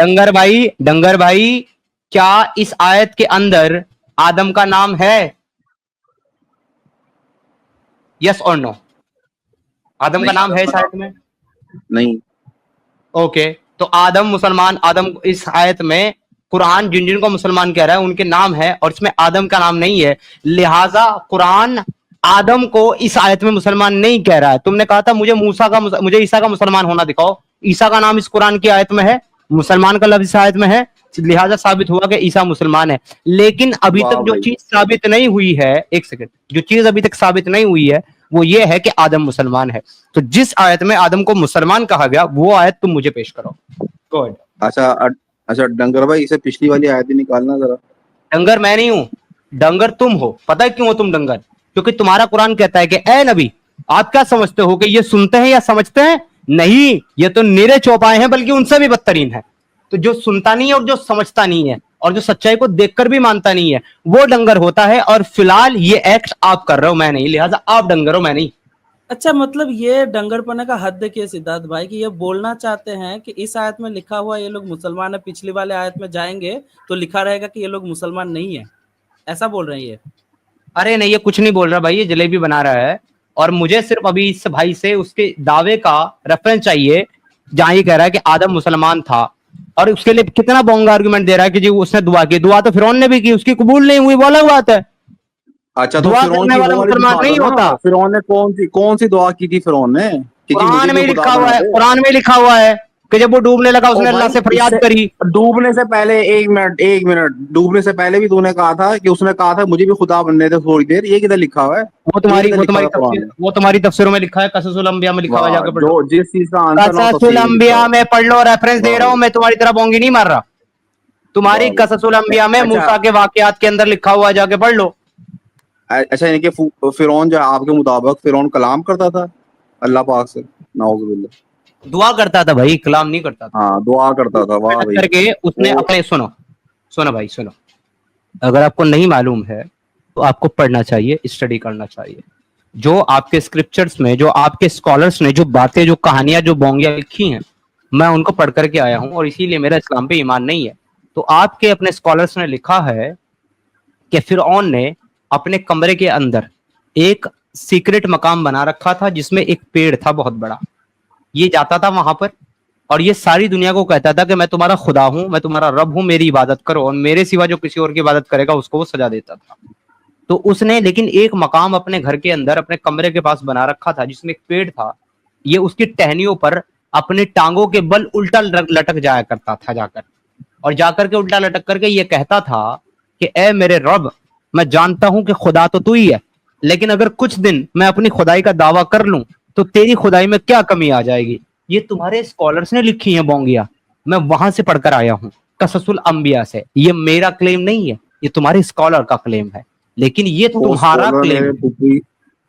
डंगर भाई, क्या इस आयत के अंदर आदम का नाम है? यस और नो? आदम का
नहीं,
नाम है इस आयत में?
नहीं।
ओके, तो आदम मुसलमान, आदम इस आयत में कुरान जिन जिन को मुसलमान कह रहा है उनके नाम है, और इसमें आदम का नाम नहीं है, लिहाजा कुरान आदम को इस आयत में मुसलमान नहीं कह रहा है। तुमने कहा था मुझे ईसा का मुसलमान होना दिखाओ, ईसा का नाम इस कुरान की आयत में है, मुसलमान का लफ्ज इस आयत में है, लिहाजा साबित हुआ कि ईसा मुसलमान है। लेकिन अभी
वाह
तक जो
भाई।
चीज साबित नहीं हुई है, एक सेकंड, जो चीज अभी तक साबित नहीं हुई है वो ये है कि आदम मुसलमान है। तो जिस आयत में आदम को मुसलमान कहा गया वो आयत तुम मुझे पेश करो। गुड।
अच्छा डंगर भाई, इसे पिछली वाली आयत ही निकालना जरा।
डंगर मैं नहीं हूं, डंगर तुम हो। पता है क्यों हो तुम डंगर? क्योंकि तुम्हारा कुरान कहता है कि ए नबी, आप क्या समझते हो कि ये सुनते हैं या समझते हैं? नहीं, ये तो निरे चौपाए हैं, बल्कि उनसे भी बदतरीन है। तो जो सुनता नहीं है और जो समझता नहीं है और जो सच्चाई को देखकर भी मानता नहीं है वो डंगर होता है। और फिलहाल ये एक्ट आप कर रहे हो, मैं नहीं, लिहाजा आप डंगर हो, मैं नहीं।
अच्छा, मतलब ये डंगरपने का हद देखिए सिद्धार्थ भाई, कि ये बोलना चाहते हैं कि इस आयत में लिखा हुआ ये लोग मुसलमान है, पिछली वाले आयत में जाएंगे तो लिखा रहेगा कि ये लोग मुसलमान नहीं है, ऐसा बोल रहे हैं ये?
अरे नहीं, ये कुछ नहीं बोल रहा भाई, ये जलेबी बना रहा है। और मुझे सिर्फ अभी इस भाई से उसके दावे का रेफरेंस चाहिए जहां ये कह रहा है कि आदम मुसलमान था, और उसके लिए कितना बोंगा आर्गुमेंट दे रहा है कि जी उसने दुआ की। दुआ तो फिरौन ने भी की, उसकी कबूल नहीं हुई, वो अलग बात है।
अच्छा, तो
दुआ
फिरौन
करने
की
वाला
वो वाली
मुसलमान
दिखा
नहीं
दो ना।
होता।
फिरौन ने कौन सी दुआ की थी फिरौन ने कि जी मुझे
कुरान में
भी खुदा
लिखा हुआ
बना
है,
दे?
कुरान में लिखा हुआ है कि जब वो डूबने लगा
ओ
उसने अल्लाह
भाई,
से फरियाद करी।
डूबने से पहले, एक मिनट, डूबने से पहले भी तूने कहा था कि उसने कहा था मुझे भी खुदा बनने दे थोड़ी देर। ये किधर लिखा हुआ है? ये किधर लिखा हुआ है कुरान में?
वो तुम्हारी तफसीरों में लिखा है, कससुल अंबिया में लिखा हुआ है,
वाह,
जाके पढ़ लो।
जो जिस चीज का आंसर ना हो
कससुल
तफसीर में लिखा
अंबिया
हुआ
में पढ़ लो, रेफरेंस
है।
दे
वाह
रहा हूं
भाई,
मैं, तुम्हारी तरह बोंगी नहीं मार रहा। तुम्हारी
वाह भाई।
कससुल अंबिया में
अच्छा
मूसा के वाकयात के अंदर लिखा हुआ है, जाके पढ़ लो।
अच्छा, यानी कि फिरौन जो आपके मुताबिक फिरौन कलाम करता था अल्लाह पाक से? नाउजुबिल्लाह।
दुआ करता था भाई, कलाम नहीं करता था।
हाँ, दुआ करता था। वाह भाई।
करके उसने
वो
अपने, सुनो सुनो भाई सुनो, अगर आपको नहीं मालूम है तो आपको पढ़ना चाहिए, स्टडी करना चाहिए। जो आपके स्क्रिप्चर्स में, जो आपके स्कॉलर्स ने जो बातें, जो कहानियां, जो बोंगियां लिखी हैं, मैं उनको पढ़ करके आया हूं और इसीलिए मेरा इस्लाम पे ईमान नहीं है। तो आपके अपने स्कॉलर्स ने लिखा है कि फिरौन ने अपने कमरे के अंदर एक सीक्रेट मकाम बना रखा था जिसमें एक पेड़ था बहुत बड़ा। ये जाता था वहां पर और ये सारी दुनिया को कहता था कि मैं तुम्हारा खुदा हूं, मैं तुम्हारा रब हूं, मेरी इबादत करो, और मेरे सिवा जो किसी और की इबादत करेगा उसको वो सजा देता था। तो उसने लेकिन एक मकाम अपने घर के अंदर अपने कमरे के पास बना रखा था जिसमें एक पेड़ था। ये उसकी टहनियों पर अपने टांगों के बल उल्टा लटक जाया करता था जाकर, और जाकर के उल्टा लटक करके ये कहता था कि ए मेरे रब, मैं जानता हूं कि खुदा तो तू ही है, लेकिन अगर कुछ दिन मैं अपनी खुदाई का दावा कर लूं तो तेरी खुदाई में क्या कमी आ जाएगी। ये तुम्हारे स्कॉलर्स ने लिखी है बोंगिया, मैं वहां से पढ़कर आया हूं, कससुल अंबिया से। ये मेरा क्लेम नहीं है, ये तुम्हारे स्कॉलर का क्लेम है, लेकिन ये
वो
तुम्हारा
स्कॉलर
क्लेम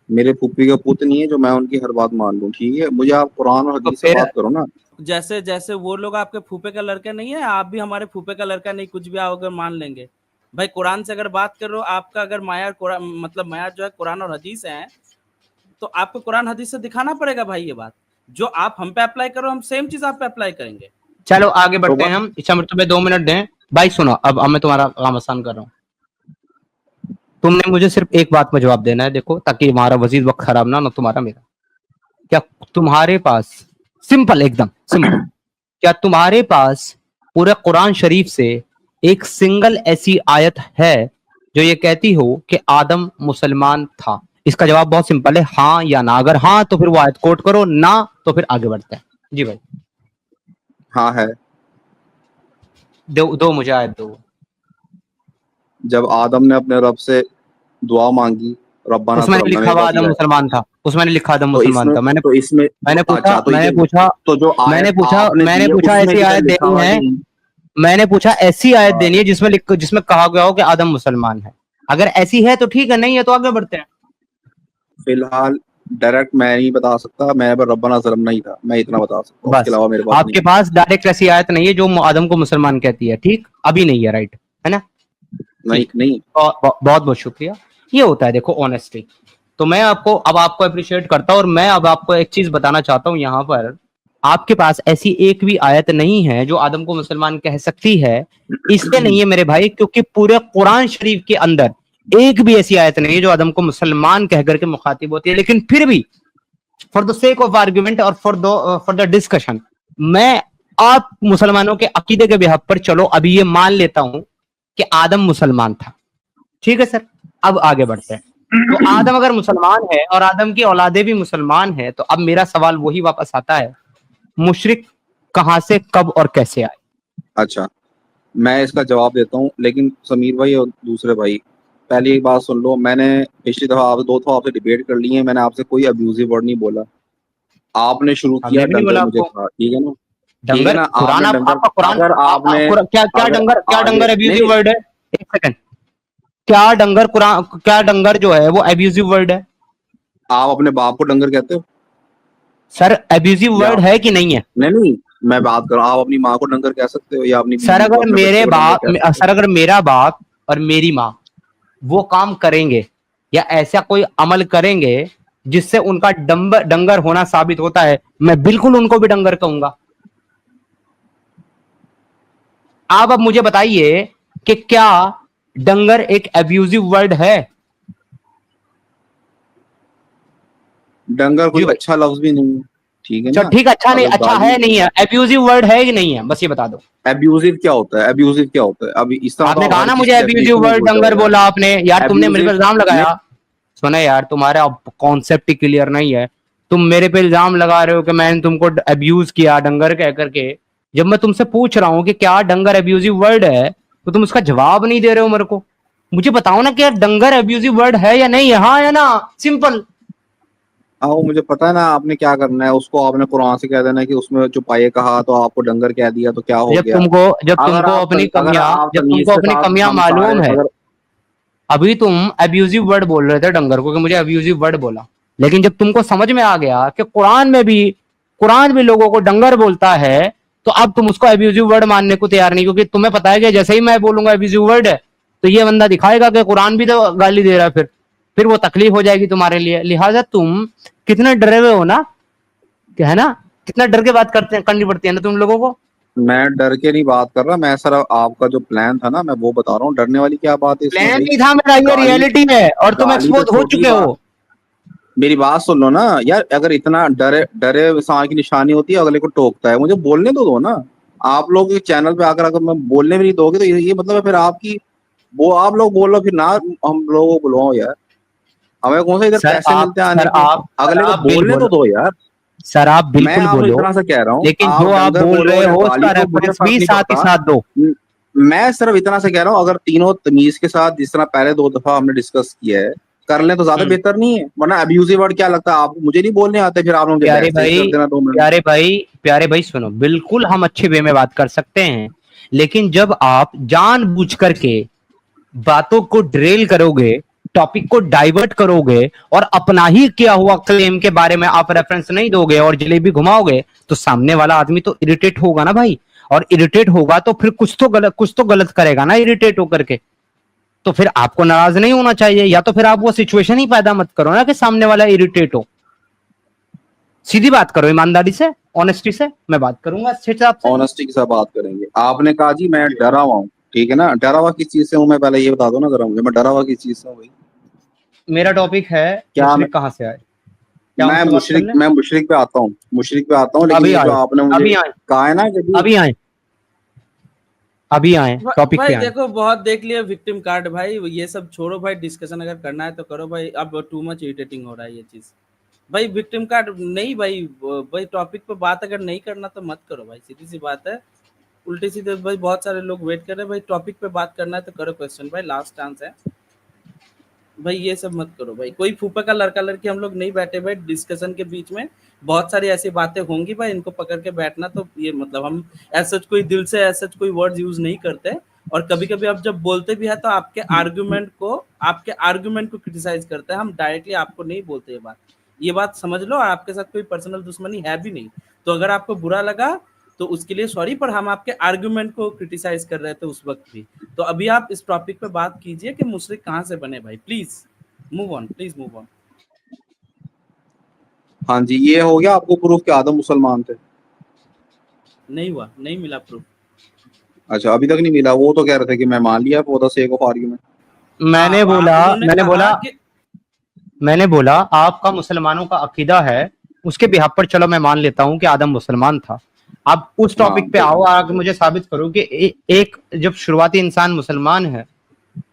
मेरे फूफी का पुत्र नहीं है जो मैं उनकी हर बात मान लूं। ठीक है, मुझे आप कुरान और हदीस से
फिर
बात करो ना।
जैसे जैसे वो लोग आपके फूफे का लड़का नहीं है, आप भी हमारे फूफे का लड़का नहीं, कुछ भी आओ अगर मान लेंगे। भाई कुरान से अगर बात कर रहे हो, आपका अगर मायार कुरान मतलब मायार जो है कुरान और हदीस है, तो आपको कुरान हदीस से दिखाना पड़ेगा भाई। ये बात जो आप हम पे अप्लाई करो, हम सेम चीज आप पे अप्लाई करेंगे।
चलो आगे बढ़ते
तो
हैं हम। इच्छा मृत्यु में 2 मिनट दें भाई। सुनो, अब मैं तुम्हारा काम आसान कर रहा हूँ। तुमने मुझे सिर्फ एक बात में जवाब देना है, देखो, ताकि हमारा वजीद वक्त खराब ना तुम्हारा मेरा। क्या तुम्हारे पास, सिंपल एकदम सिंपल, क्या तुम्हारे पास पूरे कुरान शरीफ से एक सिंगल ऐसी आयत है जो ये कहती हो कि आदम मुसलमान था? इसका जवाब बहुत सिंपल है, हाँ या ना। अगर हाँ तो फिर वो आयत कोट करो, ना तो फिर आगे बढ़ते हैं। जी भाई।
हाँ है।
दो मुझे आयत दो।
जब आदम ने अपने रब से दुआ मांगी, रब्बाना
उसमें
ज़लमना,
लिखा
मेरे
हुआ
पास
आदम
ये है।
मुसलमान था, उसमें लिखा आदम
तो
मुसलमान
इसमें
था। मैंने
तो इसमें
मैंने पूछा
अच्छा, तो
मैंने
ये
पूछा
तो जो
मैंने
आयत
पूछा
आपने
मैंने
दी है
पूछा
उसमें
ऐसी
भी
आयत
लिखा
देनी
हुआ
है,
नहीं।
मैंने पूछा ऐसी आयत
हाँ,
देनी है जिसमें कहा गया हो कि आदम मुसलमान है। अगर ऐसी है तो ठीक है, नहीं है तो आगे बढ़ते हैं।
फिलहाल डायरेक्ट मैं नहीं बता सकता, मेरे पर रब्बाना ज़लमना ही था, मैं इतना बता सकता हूँ, उसके
बस
अलावा मेरे पास नहीं
आपके पास डायरेक्ट ऐसी आयत नहीं है जो आदम को मुसलमान कहती है, ठीक? अभी नहीं है, राइट है ना?
नहीं
ठीक,
नहीं।
बहुत बहुत शुक्रिया। ये होता है देखो ऑनेस्टी। तो मैं आपको अप्रिशिएट करता हूं, और मैं अब आपको एक चीज बताना चाहता हूं। यहाँ पर आपके पास ऐसी एक भी आयत नहीं है जो आदम को मुसलमान कह सकती है। इसलिए नहीं है मेरे भाई क्योंकि पूरे कुरान शरीफ के अंदर एक भी ऐसी आयत नहीं है जो आदम को मुसलमान कह करके मुखातिब होती है। लेकिन फिर भी for the sake of argument और फॉर द डिस्कशन, मैं आप मुसलमानों के अकीदे के बिहाफ पर चलो अभी ये मान लेता हूं कि आदम मुसलमान था। ठीक है सर, अब आगे बढ़ते हैं। तो आदम अगर मुसलमान है और आदम की औलादे भी मुसलमान है, तो अब मेरा सवाल वही वापस आता है, मुशरिक कहां से, कब और कैसे आए?
अच्छा, मैं इसका जवाब देता हूँ, लेकिन समीर भाई और दूसरे भाई, पहली एक बात सुन लो। मैंने पिछली दफा आप 2 दफा आपसे डिबेट कर ली है, मैंने आपसे कोई अब्यूजिव वर्ड नहीं बोला। आपने शुरू किया
हमने भी नहीं
डंगर
बोला
मुझे
आपको
कहा, ठीक है ना? ठीक है
डंगर।
ना?
कुरान,
आपने डंगर,
आपका कुरान,
अगर आपने
क्या क्या
अगर
डंगर, क्या
आगे
डंगर एब्यूजिव
नहीं,
वर्ड है? एक सेकंड, क्या डंगर कुरान, क्या डंगर जो है वो एब्यूजिव वर्ड है?
आप अपने बाप को डंगर कहते हो
सर एब्यूजिव
या
वर्ड है कि नहीं है?
नहीं? नहीं, मैं बात कर रहा हूँ, आप अपनी माँ को डंगर कह सकते हो या अपनी
सर
बीवी को,
अगर
अपने
मेरे
बच्चे को डंगर
बाप,
कह सकते
सर अगर मेरा बाप और मेरी माँ वो काम करेंगे या ऐसा कोई अमल करेंगे जिससे उनका डंगर होना साबित होता है, मैं बिल्कुल उनको भी डंगर कहूंगा। आप अब मुझे बताइए कि क्या डंगर एक एब्यूजिव वर्ड है?
डंगर कोई
जी भाई।
अच्छा लफ्ज भी नहीं है, ठीक है
चलो
ना?
ठीक, अच्छा नहीं,
अगर
अच्छा
गाली,
है नहीं है, एब्यूजिव वर्ड है कि नहीं है, बस ये बता दो।
एब्यूजिव क्या होता है? एब्यूजिव क्या होता है? अभी इस तरह तो
आपने
आप
कहा
हर
ना
किसी
मुझे एब्यूजिव
डेफिनेशन में
वर्ड
भूल
डंगर
जाओ यार।
बोला आपने, यार तुमने मेरे पे
एब्यूजिव
इल्जाम
नहीं,
लगाया। सुना यार, तुम्हारा कॉन्सेप्ट ही क्लियर नहीं है। तुम मेरे पे इल्जाम लगा रहे हो कि मैंने तुमको अब्यूज किया डंगर कह करके। जब मैं तुमसे पूछ रहा हूं कि क्या डंगर अब्यूजिव वर्ड है, तो तुम उसका जवाब नहीं दे रहे हो मेरे को। मुझे बताओ ना कि डंगर अब्यूजिव वर्ड है या नहीं है, हाँ या ना, सिंपल।
आओ, मुझे पता है ना आपने क्या करना है। उसको आपने कुरान से कह देना कि उसमें जो पाए कहा तो आपको डंगर कह दिया तो क्या हो
जब
गया।
तुमको जब
अगर
तुमको अपनी
अगर
कमियां
आप
जब
तमीज
तुमको
के
अपनी
साथ
कमियां
हम सारे,
मालूम है,
अगर
अभी तुम अब्यूजिव वर्ड बोल रहे थे डंगर को कि मुझे अब्यूजिव वर्ड बोला, लेकिन जब तुमको समझ में आ गया कि कुरान भी लोगों को डंगर बोलता है, तो अब तुम उसको अब्यूजिव वर्ड मानने को तैयार नहीं, क्योंकि तुम्हें पता है कि जैसे ही मैं बोलूंगा अब्यूजिव वर्ड है तो ये बंदा दिखाएगा कि कुरान भी तो गाली दे रहा है फिर। फिर वो तकलीफ हो जाएगी तुम्हारे लिए। लिहाजा तुम कितने डरे हुए हो ना, क्या है ना, कितना डर के बात करनी पड़ती है ना तुम लोगों को।
मैं डर के नहीं बात कर रहा, मैं सर आपका जो प्लान था ना मैं वो बता रहा हूँ, डरने वाली क्या बात है इसमें
प्लान
भाई।
नहीं था मेरा, ये
गाली
रियलिटी है और तुम
गाली तो
एक्सपोज हो
छोटी
चुके
बात,
हो।
मेरी बात सुन लो ना यार, अगर इतना डरे डरे इंसान की निशानी होती है अगले को टोकता है, मुझे बोलने तो दो ना। आप लोग इस चैनल पे आकर अगर मैं बोलने भी नहीं दोगे तो ये मतलब है फिर आपकी वो आप लोग बोलो फिर ना हम लोगों को बुलाओ यार, हमें कौन सा इधर
सर
पैसे
आप
मिलते हैं आने
सर
के,
आप सर
अगले को
आप बिल
बोलने तो
बोलो,
दो यार।
सर आप
मैं
बिल्कुल
आपसे
बोलो,
इतना सा कह रहा हूँ,
लेकिन
आप
जो आप
डंगर
बोल
बोलो
रहे
या
हो
गाली
उसका
दो मुझे
रेफरेंस
फर्क
भी
नहीं
साथ ही
पड़ता।
साथ दो।
मैं सिर्फ इतना से कह रहा हूँ, अगर तीनों तमीज के साथ जिस तरह पहले 2 दफा हमने डिस्कस किया है कर लें तो ज्यादा बेहतर नहीं है, वरना अब्यूजिव वर्ड क्या लगता है आपको, मुझे नहीं बोलने आते फिर आप मुझे
प्यारे
बैक चेंज
भाई,
कर देना 2 मिनट में।
प्यारे भाई सुनो, बिल्कुल हम अच्छे वे में बात कर सकते हैं, लेकिन जब आप जानबूझ करके बातों को ड्रेल करोगे, टॉपिक को डाइवर्ट करोगे और अपना ही किया हुआ क्लेम के बारे में आप रेफरेंस नहीं दोगे और जलेबी घुमाओगे, तो सामने वाला आदमी तो इरिटेट होगा ना भाई। और इरिटेट होगा तो फिर कुछ तो गलत करेगा ना इरिटेट होकर के। तो फिर आपको नाराज नहीं होना चाहिए, या तो फिर आप वो सिचुएशन ही पैदा मत करो ना कि सामने वाला इरिटेट हो। सीधी बात करो, ईमानदारी से, ऑनेस्टी से, मैं बात करूंगा अच्छे हिसाब से।
ऑनेस्टी के साथ बात करेंगे। आपने कहा जी मैं डरा हुआ हूँ, ठीक है ना, डरा हुआ किस चीज से हूँ मैं पहले ये बता दो ना जरा मुझे, मैं डरा हुआ किस चीज से हूँ भाई।
मेरा टॉपिक है
क्या मैं
मुशरिक कहां से आए, क्या उनसे बात कर लें?
मैं मुशरिक पे आता हूँ, मुशरिक पे आता हूँ, लेकिन
अभी
ये जो
आए,
आपने मुझे
अभी आए,
कहा है ना कि जी
अभी आए, अभी आए, टॉपिक पे
भाई
आए।
देखो बहुत देख लिया विक्टिम कार्ड भाई, ये सब छोड़ो भाई, डिस्कशन अगर करना है तो करो भाई, अब टू मच इरिटेटिंग हो रहा है ये चीज भाई। विक्टिम कार्ड नहीं भाई, भाई टॉपिक पे बात अगर नहीं करना तो मत करो भाई, सीधी सी बात है। उल्टी सीधे भाई बहुत सारे लोग वेट कर रहे हैं भाई, टॉपिक पे बात करना है तो करो क्वेश्चन भाई, लास्ट चांस है भाई, ये सब मत करो भाई। कोई फूफा का लड़का लड़की हम लोग नहीं बैठे भाई डिस्कशन के बीच में, बहुत सारी ऐसी बातें होंगी भाई, इनको पकड़ के बैठना तो ये मतलब हम ऐसा कोई दिल से ऐसा कोई वर्ड यूज नहीं करते। और कभी कभी आप जब बोलते भी है तो आपके आर्गुमेंट को क्रिटिसाइज करते हैं, हम डायरेक्टली आपको नहीं बोलते ये बात समझ लो। और आपके साथ कोई पर्सनल दुश्मनी है भी नहीं, तो अगर आपको बुरा लगा तो उसके लिए सॉरी, पर हम आपके आर्गुमेंट को क्रिटिसाइज कर रहे थे उस वक्त भी। तो अभी आप इस टॉपिक पे बात कीजिए कि मुशरिक कहाँ से बने भाई, please move on, please move on.
हाँ जी, ये हो गया आपको प्रूफ कि आदम मुसलमान थे।
नहीं हुआ, नहीं मिला प्रूफ।
अच्छा अभी तक नहीं मिला, वो तो कह रहे थे कि मैं मान लिया for the sake of argument.
मैंने बोला
कि
मैंने बोला आपका मुसलमानों का अकीदा है, उसके बिहाफ पर चलो मैं मान लेता हूं कि आदम मुसलमान था। अब उस
हाँ
टॉपिक पे आओ, आगे मुझे साबित करो कि एक जब शुरुआती इंसान मुसलमान है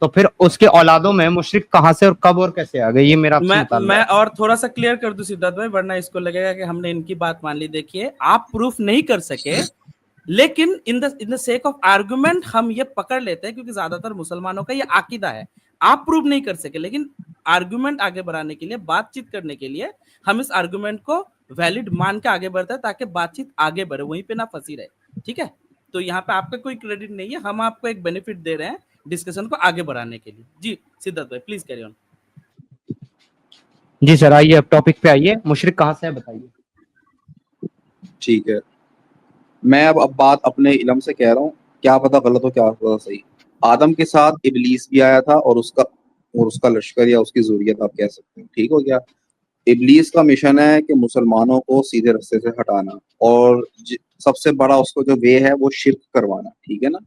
तो फिर उसके औलादों में मुशरिक कहां से और कब और कैसे आ गए, ये मेरा आपसे मुतालबा
मैं
है।
और थोड़ा सा क्लियर कर दूं सिद्धार्थ भाई, वरना इसको लगेगा कि हमने इनकी बात मान ली। देखिए आप प्रूफ नहीं कर सके, लेकिन in the sake of argument हम ये पकड़ लेते हैं, क्योंकि ज्यादातर मुसलमानों का ये आकीदा है। आप प्रूव नहीं कर सके, लेकिन आर्गुमेंट आगे बढ़ाने के लिए, बातचीत करने के लिए हम इस आर्गुमेंट को वैलिड मान के आगे बढ़ते हैं, ताकि बातचीत आगे बढ़े, वहीं पे ना फंसी रहे। ठीक है, तो यहाँ पे आपका कोई क्रेडिट नहीं है, हम आपको एक बेनिफिट दे रहे हैं डिस्कशन को आगे बढ़ाने के लिए। जी सिद्धार्थ भाई प्लीज कैरी ऑन।
जी सर, आइए अब टॉपिक पे आइए, मुशरिक कहां से है बताइए।
ठीक है, मैं अब बात अपने इल्म से कह रहा हूँ, क्या पता गलत हो क्या पता सही। आदम के साथ इबलीस भी आया था और उसका लश्कर या उसकी ज़ुर्रियत आप कह सकते हैं, ठीक हो गया। इबलीस का मिशन है कि मुसलमानों को सीधे रास्ते से हटाना, और सबसे बड़ा उसको जो वे है वो शिर्क करवाना, ठीक है ना।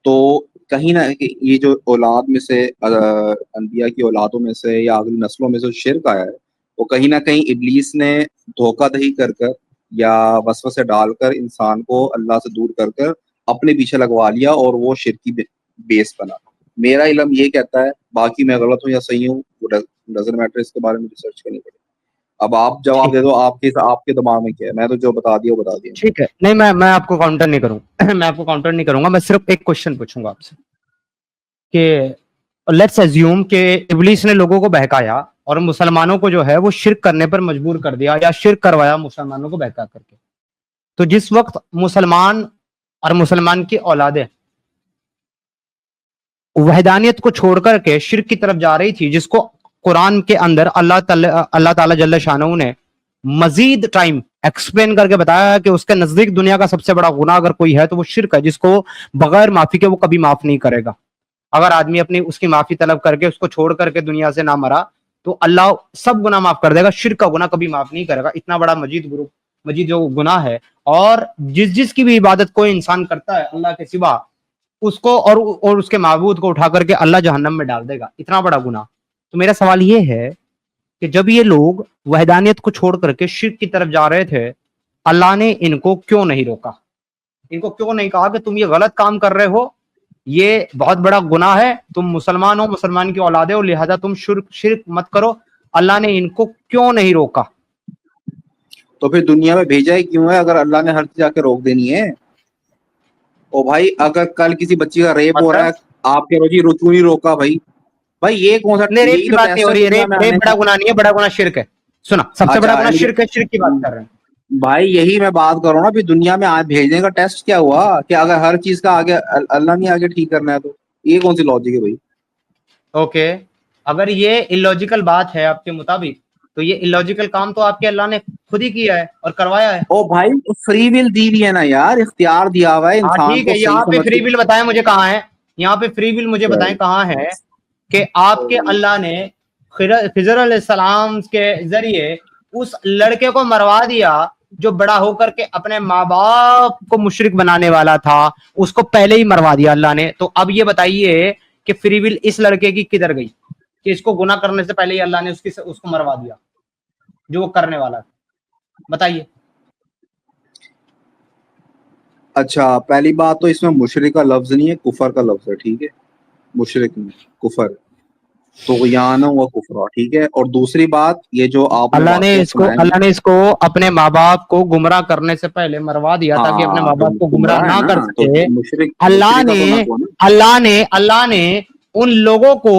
तो कहीं ना ये जो औलाद में से अनबिया की औलादों में से या अगली नस्लों में से शिर्क आया है, वो कहीं ना कहीं इबलीस ने धोखाधड़ी कर कर या वसवसे डालकर इंसान को अल्लाह से दूर कर कर अपने पीछे लगवा लिया और वो शिरकी बेस बना। मेरा इल्म ये कहता है, बाकी मैं गलत हूँ या सही हूँ वो डजंट मैटर, इसके बारे में रिसर्च करनी पड़ेगी। अब आप जवाब दे दो, आपके दिमाग में क्या है, मैं तो जो बता दिया वो बता दिया।
ठीक है, नहीं मैं आपको काउंटर नहीं करूंगा मैं आपको काउंटर नहीं करूंगा, मैं सिर्फ एक क्वेश्चन पूछूंगा आपसे कि लेट्स अज्यूम कि इब्लीस ने लोगों को बहकाया और मुसलमानों को जो है वो शिर्क करने पर मजबूर कर दिया या शिर्क करवाया मुसलमानों को बहका करके। तो जिस वक्त मुसलमान और मुसलमान की औलादें वहदानियत को छोड़कर के शिर्क की तरफ जा रही थी, जिसको कुरान के अंदर अल्लाह ताला जल्ल शानहू ने मजीद टाइम एक्सप्लेन करके बताया कि उसके नजदीक दुनिया का सबसे बड़ा गुनाह अगर कोई है तो वो शिर्क है, जिसको बगैर माफी के वो कभी माफ नहीं करेगा। अगर आदमी अपनी उसकी माफी तलब करके उसको छोड़ करके दुनिया से ना मरा तो अल्लाह सब गुनाह माफ कर देगा, शिर्क का गुनाह कभी माफ नहीं करेगा। इतना बड़ा मजीद जो गुनाह है, और जिसकी भी इबादत कोई इंसान करता है अल्लाह के सिवा, उसको और उसके माबूद को उठा करके अल्लाह जहन्नम में डाल देगा, इतना बड़ा गुनाह। तो मेरा सवाल ये है कि जब ये लोग वहदानियत को छोड़ करके शिर्क की तरफ जा रहे थे, अल्लाह ने इनको क्यों नहीं रोका? इनको क्यों नहीं कहा कि तुम ये गलत काम कर रहे हो, ये बहुत बड़ा गुनाह है, तुम मुसलमान हो, मुसलमान की औलादे हो, लिहाजा तुम शिर्क मत करो? अल्लाह ने इनको क्यों नहीं रोका?
तो फिर दुनिया में भेजा ही क्यों है अगर अल्लाह ने हर चीज आके रोक देनी है? ओ भाई, अगर कल किसी बच्ची का रेप हो रहा है, आप कह रहे हो जी क्यों नहीं रोका? भाई भाई ये कौन सा,
रेप
यही
की
तो
बात नहीं
टेस्ट
हो
है
रही है,
दुनिया में
रेप
आने
बड़ा
का।
गुनाह नहीं है, बड़ा गुनाह शिर्क है। सुना, सबसे बड़ा
अच्छा,
गुनाह शिर्क है, शिर्क की बात कर रहे हैं।
भाई यही मैं बात कर रहा हूँ ना, फिर दुनिया में आज भेजने का टेस्ट क्या हुआ कि अगर हर चीज का आगे अल्लाह नहीं आगे ठीक करना है, तो ये कौन सी लॉजिक है भाई?
ओके, अगर ये इलॉजिकल बात है आपके मुताबिक, तो ये इलॉजिकल काम तो आपके अल्लाह ने खुद ही किया है और करवाया है।
ओ भाई, फ्री विल दी हुई है ना यार, इख्तियार दिया हुआ है
हाँ
इंसान
ठीक
को
है,
सही
यहाँ पे
समझ
फ्री
के।
विल बताएं मुझे कहाँ है, यहाँ पे फ्री विल मुझे बताएं कहाँ है कि आपके अल्लाह ने खिजर अलैहिस्सलाम के जरिए उस लड़के को मरवा दिया जो बड़ा होकर के अपने माँ बाप को मुशरिक बनाने वाला था, उसको पहले ही मरवा दिया अल्लाह ने। तो अब ये बताइए कि फ्री विल इस लड़के की किधर गई कि इसको गुनाह करने से पहले ही अल्लाह ने उसको मरवा दिया जो वो करने वाला था? बताइए।
अच्छा, पहली बात तो इसमें मुशरिक का लफ्ज नहीं है, कुफर का लफ्ज है, ठीक है? मुशरिक नहीं, कुफर, तो यान हुआ कुफरा, ठीक है? और दूसरी बात, ये जो आपने वाकया सुनाया ना,
अल्लाह ने इसको अपने माँ बाप को गुमराह करने से पहले मरवा दिया ताकि अपने
हाँ
माँ
तो
बाप को गुमराह
गुमराह है
ना
ना,
कर
तो
सके।
मुशरिक
अल्लाह
मुशरिक का
ने
तो ना हुआ ना।
अल्लाह ने उन लोगों को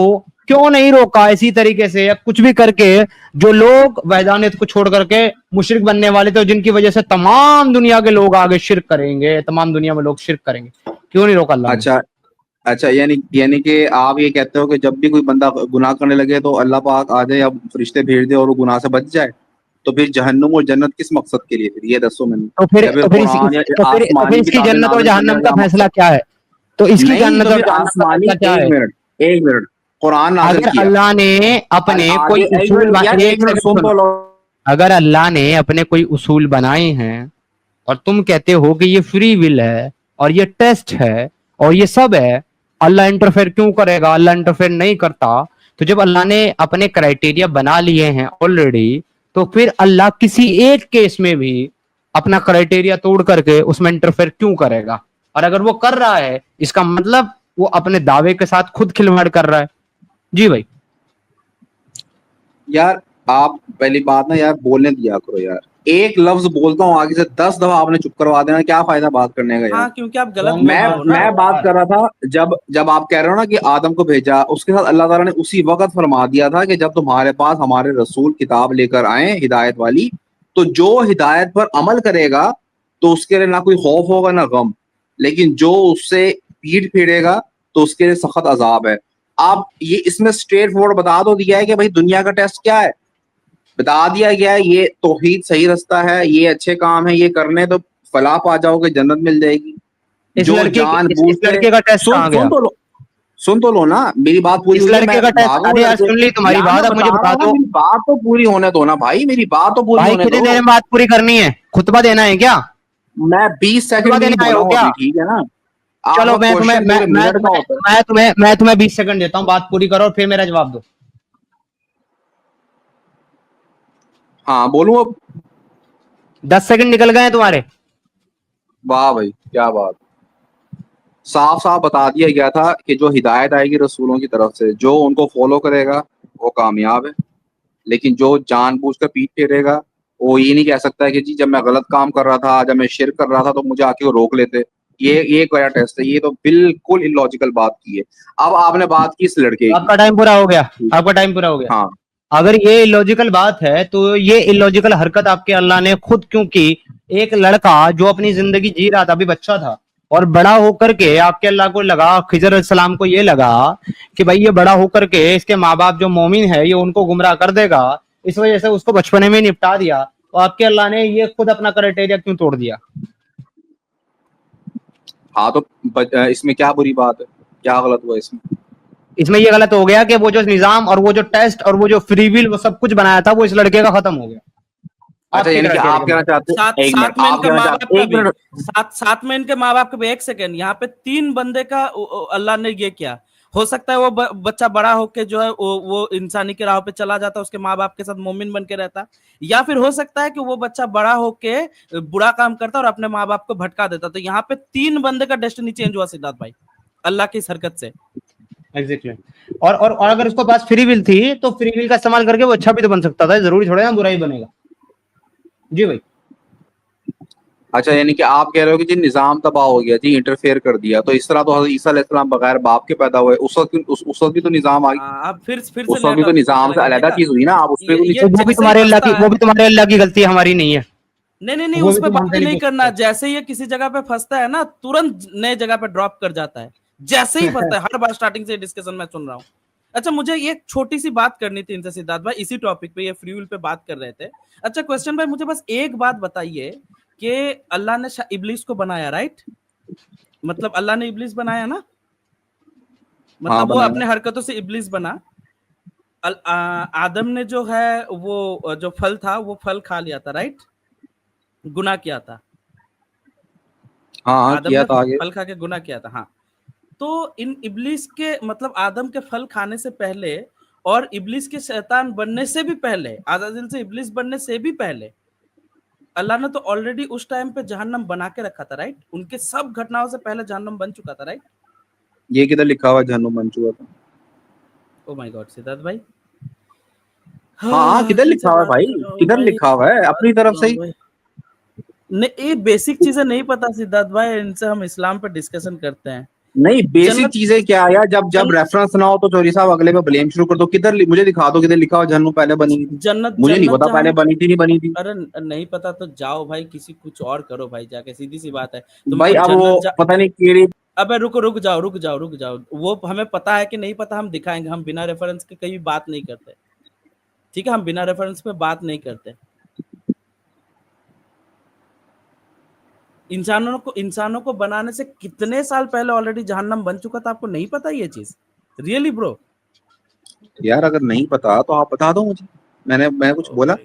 क्यों नहीं रोका इसी तरीके से या कुछ भी करके, जो लोग वहदानियत को छोड़ करके मुशरिक बनने वाले थे, जिनकी वजह से तमाम दुनिया के लोग आगे शिर्क करेंगे, तमाम दुनिया में लोग शिर्क करेंगे, क्यों नहीं रोका अल्लाह ने?
अच्छा अच्छा, यानी कि आप ये कहते हो कि जब भी कोई बंदा गुनाह करने लगे तो अल्लाह पाक आ जाए या फरिश्ते भेज दे और वो गुनाह से बच जाए, तो फिर जहन्नुम और जन्नत किस मकसद के लिए? फिर ये दसो मैंने, या फिर कुरान या
तो फिर
आसमानी
इसकी
किताबें
जन्नत और
नाजिल करने
जहन्नम
का
का
क्या
फैसला
मकसद?
क्या है? तो इसकी
नहीं,
जन्नत
तो
और
फिर
जहन्नम का
आसमानी,
फैसला क्या है?
एक मिनट, कुरान नाजिल
अगर
किया,
अल्लाह ने
और
अपने
आगे
कोई
एक
उसूल
मिनट यार, एक
एक
मिनट
सेकंड
सुन
सुनो,
तो लो।
अगर अल्लाह ने अपने कोई उसूल बनाए हैं और तुम कहते हो कि ये फ्री विल है और ये टेस्ट है और ये सब है, अल्लाह इंटरफेयर क्यों करेगा? अल्लाह इंटरफेयर नहीं करता। तो जब अल्लाह ने अपने क्राइटेरिया बना लिए हैं ऑलरेडी, तो फिर अल्लाह किसी एक केस में भी अपना क्राइटेरिया तोड़ करके उसमें इंटरफेयर क्यों करेगा? और अगर वो कर रहा है, इसका मतलब वो अपने दावे के साथ खुद खिलवाड़ कर रहा है। जी भाई।
यार आप पहली बात ना यार, बोलने दिया करो यार, एक लफ्ज बोलता हूँ आगे से 10 दफा आपने चुप करवा देना, क्या फायदा बात करने का यार?
हाँ, क्योंकि आप गलत
Wrong
बोल
मैं
रहे हो ना।
मैं बात कर रहा था, जब आप कह रहे हो ना कि आदम को भेजा, उसके साथ अल्लाह ताला ने उसी वक्त फरमा दिया था कि जब तुम्हारे पास हमारे रसूल किताब लेकर आए हिदायत वाली, तो जो हिदायत पर अमल करेगा तो उसके लिए ना कोई खौफ होगा ना गम, लेकिन जो उससे पीठ फेरेगा तो उसके लिए सख्त अजाब है। आप ये इसमें स्ट्रेट फॉरवर्ड बता दो दिया है कि भाई दुनिया का टेस्ट क्या है, बता दिया गया है ये तौहीद सही रास्ता है, ये अच्छे काम है, ये करने तो फलाह पा जाओगे, जन्नत मिल जाएगी। जो जानबूझ
इस
के
लड़के का टेस्ट
सुन
कहाँ
सुन
गया?
तो लो, सुन तो लो ना, मेरी बात पूरी
इस
हुई है,
लड़के
मैं
का टेस्ट,
भागू
अरे यार
लड़के।
सुन ली तुम्हारी
यार
बात,
मैं
अब मुझे
बता रहा
बता
हूँ ना,
दो
मेरी बात तो पूरी होने दो ना भाई, मेरी बात तो पूरी
भाई,
होने
कितनी
दो।
देर में बात पूरी करनी है? खुतबा देना है क्या?
मैं 20
खुतबा
सेकंड भी नहीं
देने आए
बोला
हो
हूँ
क्या?
अभी, ठीक है ना?
चलो
आपका क्वेश्चन पूरे मिनट का होता है।
मैं तुम्हें 20 सेकंड देता हूँ, बात पूरी करो और फिर मेरा जवाब दो।
हाँ बोलूँ अब?
10 सेकंड निकल गए हैं तुम्हारे।
वाह भाई क्या बात, साफ साफ बता दिया गया था कि जो हिदायत आएगी रसूलों की तरफ से, जो उनको फॉलो करेगा वो कामयाब है, लेकिन जो जानबूझकर पीठ फेरेगा वो ये नहीं कह सकता है कि जी जब मैं गलत काम कर रहा था, जब मैं शिर्क कर रहा था तो मुझे आके वो रोक लेते। ये क्या टेस्ट है? ये तो बिल्कुल इलॉजिकल बात की है। अब आपने बात की इस लड़के की।
आपका टाइम पूरा हो गया, आपका टाइम पूरा हो गया।
हाँ,
अगर ये इलॉजिकल बात है तो ये इलॉजिकल हरकत आपके अल्लाह ने खुद क्यों की? एक लड़का जो अपनी जिंदगी जी रहा था, अभी बच्चा था, और बड़ा होकर के आपके अल्लाह को लगा, खिजर अलैहिस्सलाम को ये लगा कि भाई ये बड़ा होकर के इसके माँ बाप जो मोमिन है ये उनको गुमराह कर देगा, इस वजह से उसको बचपने में निपटा दिया। तो आपके अल्लाह ने ये खुद अपना क्राइटेरिया क्यों तोड़ दिया?
हाँ तो इसमें क्या बुरी बात है, क्या गलत हुआ इसमें?
इसमें ये गलत हो गया कि वो जो निजाम और वो जो टेस्ट और वो जो फ्री विल वो सब कुछ बनाया था वो इस लड़के का खत्म हो गया।
अच्छा, यानी कि आप कहना चाहते
साथ
हैं, एक
साथ
मिनट,
में
आप
इनके
कहना
माँ बाप
चाहते
का
एक
भी
मिनट,
साथ में इनके माँ बाप का भी। एक सेकंड, यहाँ पे 3 बंदे का अल्लाह ने ये किया। हो सकता है वो बच्चा बड़ा होके जो है वो इंसानी के राह पे चला जाता, उसके माँ बाप के साथ मोमिन बन के रहता, या फिर हो सकता है कि वो बच्चा बड़ा होके बुरा काम करता और अपने माँ बाप को भटका देता। तो यहाँ पे 3 बंदे का डेस्टिनी चेंज हुआ सिद्धार्थ भाई, अल्लाह की इस हरकत से।
एग्जैक्टली। और अगर उसके पास फ्री विल थी तो फ्री विल का इस्तेमाल करके वो अच्छा भी तो बन सकता था, जरूरी थोड़ा ना बुरा ही बनेगा। जी भाई।
अच्छा, यानी कि आप कह रहे हो कि जी निजाम तबाह हो गया जी, इंटरफेयर कर दिया, तो इस तरह तो हज़रत ईसा अलैहिस्सलाम बगैर बाप के पैदा हुए, उस वक्त भी तो निजाम आ गया,
आप फिर से
उस वक्त
नया
भी तो
टॉपिक पे
निजाम
चले
से
गए।
अलहदा
देखा,
चीज हुई ना, आप उस पर
ये
भी
तो वो भी
जैसे ही
तुम्हारे अल्लाह
फंसता
की, वो
है,
भी तुम्हारे अल्लाह की गलती है, हमारी नहीं है।
नहीं,
वो
उस
भी
पे
तुम
बात
हमसे
ही नहीं
पूछ
करना।
सकते।
जैसे ही ये किसी जगह पे फंसता है ना, तुरंत नए जगह पे ड्रॉप कर जाता है। जैसे ही फंसता है, हर बार स्टार्टिंग से डिस्कशन में सुन रहा हूँ। अच्छा, मुझे ये छोटी सी बात करनी थी इनसे सिद्धार्थ भाई, इसी टॉपिक पे, ये फ्री विल पे बात कर रहे थे। अच्छा क्वेश्चन भाई, मुझे बस एक बात बताइए कि अल्लाह ने इब्लीस को बनाया, राइट? मतलब अल्लाह ने इब्लीस बनाया ना,
हाँ,
मतलब वो
बनाया।
अपने हरकतों से इब्लीस बना। आदम ने जो है वो जो फल था वो फल खा लिया था, राइट? गुनाह किया था।
हाँ हाँ,
आदम
किया
ने
था आगे।
फल खा के गुनाह किया था, हाँ। तो इन इब्लीस के मतलब आदम के फल खाने से पहले और इब्लीस के शैतान बनने से भी पहले, आज़ाज़िल से इब्लीस बनने से भी पहले, अल्लाह ने तो ऑलरेडी उस टाइम पे जहन्नम बना के रखा था, राइट? उनके सब घटनाओं से पहले जहन्नम बन चुका था, राइट?
ये किधर लिखा हुआ है जहन्नुम बन चुका था?
ओ माय गॉड सिद्धार्थ भाई,
हाँ हाँ, किधर
किनसे
लिखा हुआ है
बात
भाई,
कर रहा हूँ
किधर
भाई,
लिखा हुआ है? अपनी तरफ से ही।
भाई। नहीं, ये बेसिक चीजें नहीं पता सिद्धार्थ भाई, इनसे हम इस्लाम पर डिस्कशन करते हैं।
नहीं, बेसिक
जन्नत
चीजें क्या है यार, जब जब रेफरेंस ना हो तो चोरी साहब अगले पे ब्लेम शुरू कर दो। किधर मुझे दिखा दो, किधर लिखा हुआ जहन्नुम पहले बनी थी?
जन्नत
मुझे नहीं
जन्नत
पता पहले
जहान,
बनी थी नहीं बनी थी।
अरे नहीं पता तो जाओ भाई, किसी कुछ और करो भाई, जाके सीधी सी बात है। तुमको
भाई अब वो
जन्नत
पता नहीं केड़ी।
अबे रुक जाओ, वो हमें पता है कि नहीं पता, हम दिखाएंगे। हम बिना रेफरेंस के कहीं बात नहीं करते, ठीक है? हम बिना रेफरेंस पे बात नहीं करते। इंसानों को बनाने से कितने साल पहले ऑलरेडी जहन्नम बन चुका था, आपको नहीं पता ये चीज? Really bro?
यार अगर नहीं पता तो आप बता दो मुझे, मैंने कुछ बोला?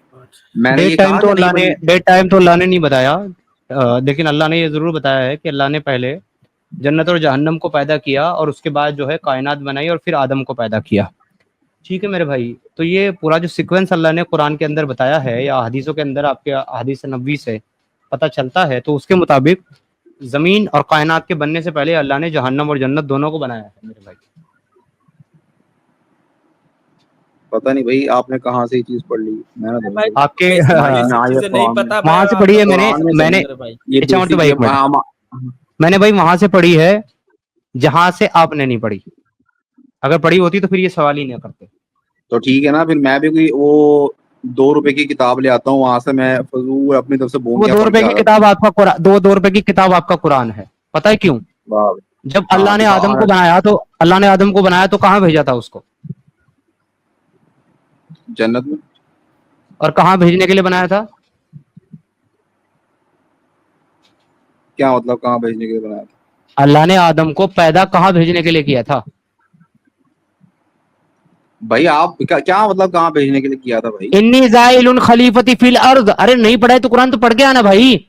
मैंने ये
डेट टाइम
कहा
तो
कि नहीं
अल्लाह ने
बनी?
डेट टाइम तो अल्लाह ने नहीं बताया, लेकिन अल्लाह ने ये जरूर बताया है कि अल्लाह ने पहले जन्नत और जहन्नम को पैदा किया और उसके बाद जो है कायनात बनाई और फिर आदम को पैदा किया। ठीक है मेरे भाई, तो ये पूरा जो सीक्वेंस अल्लाह ने कुरान के अंदर बताया है या हदीसों के अंदर आपके हदीस नबवी से पता चलता है, तो उसके मुताबिक जमीन और कायनात के बनने से पहले अल्लाह ने जहन्नम और जन्नत दोनों को बनाया है मेरे भाई।
पता नहीं भाई, आपने कहाँ से ये चीज पढ़ ली? मैंने तो
भाई
नहीं पढ़ी।
आपके
बेसिक
ना, ये
चीजें नहीं
कुरान में,
पता
वहां से पढ़ी है
कुरान में
मैंने
मेरे भाई।
ये
अच्छा मतलब
बेसिक
भाई एक मिनट, मैंने भाई वहां से पढ़ी है जहां से आपने नहीं पढ़ी। अगर पढ़ी होती तो फिर ये सवाल ही नहीं करते।
तो ठीक है ना, फिर मैं भी कोई वो 2 रुपए की किताब ले आता हूँ, वहां से मैं फजूल अपनी तरफ से
वो
बोंकियां
2
पढ़
रुपए
के आ
की
जाता
किताब आपका कुरान, 2 रुपए की किताब आपका कुरान है। पता है क्यों?
हूँ। वाह।
जब
हाँ,
अल्लाह ने
दिखाओ
आदम
हाँ,
को बनाया तो अल्लाह ने आदम को बनाया तो कहाँ भेजा था उसको?
जन्नत में।
और कहाँ भेजने के लिए बनाया था?
क्या मतलब कहाँ भेजने के लिए बनाया था?
अल्लाह ने आदम को पैदा कहाँ भेजने के लिए किया था?
भाई आप क्या मतलब कहाँ भेजने के लिए किया था भाई?
इन्नी जाइलुन खलीफती फिल अर्द। अरे नहीं पढ़ा है तो कुरान तो पढ़ के आना भाई।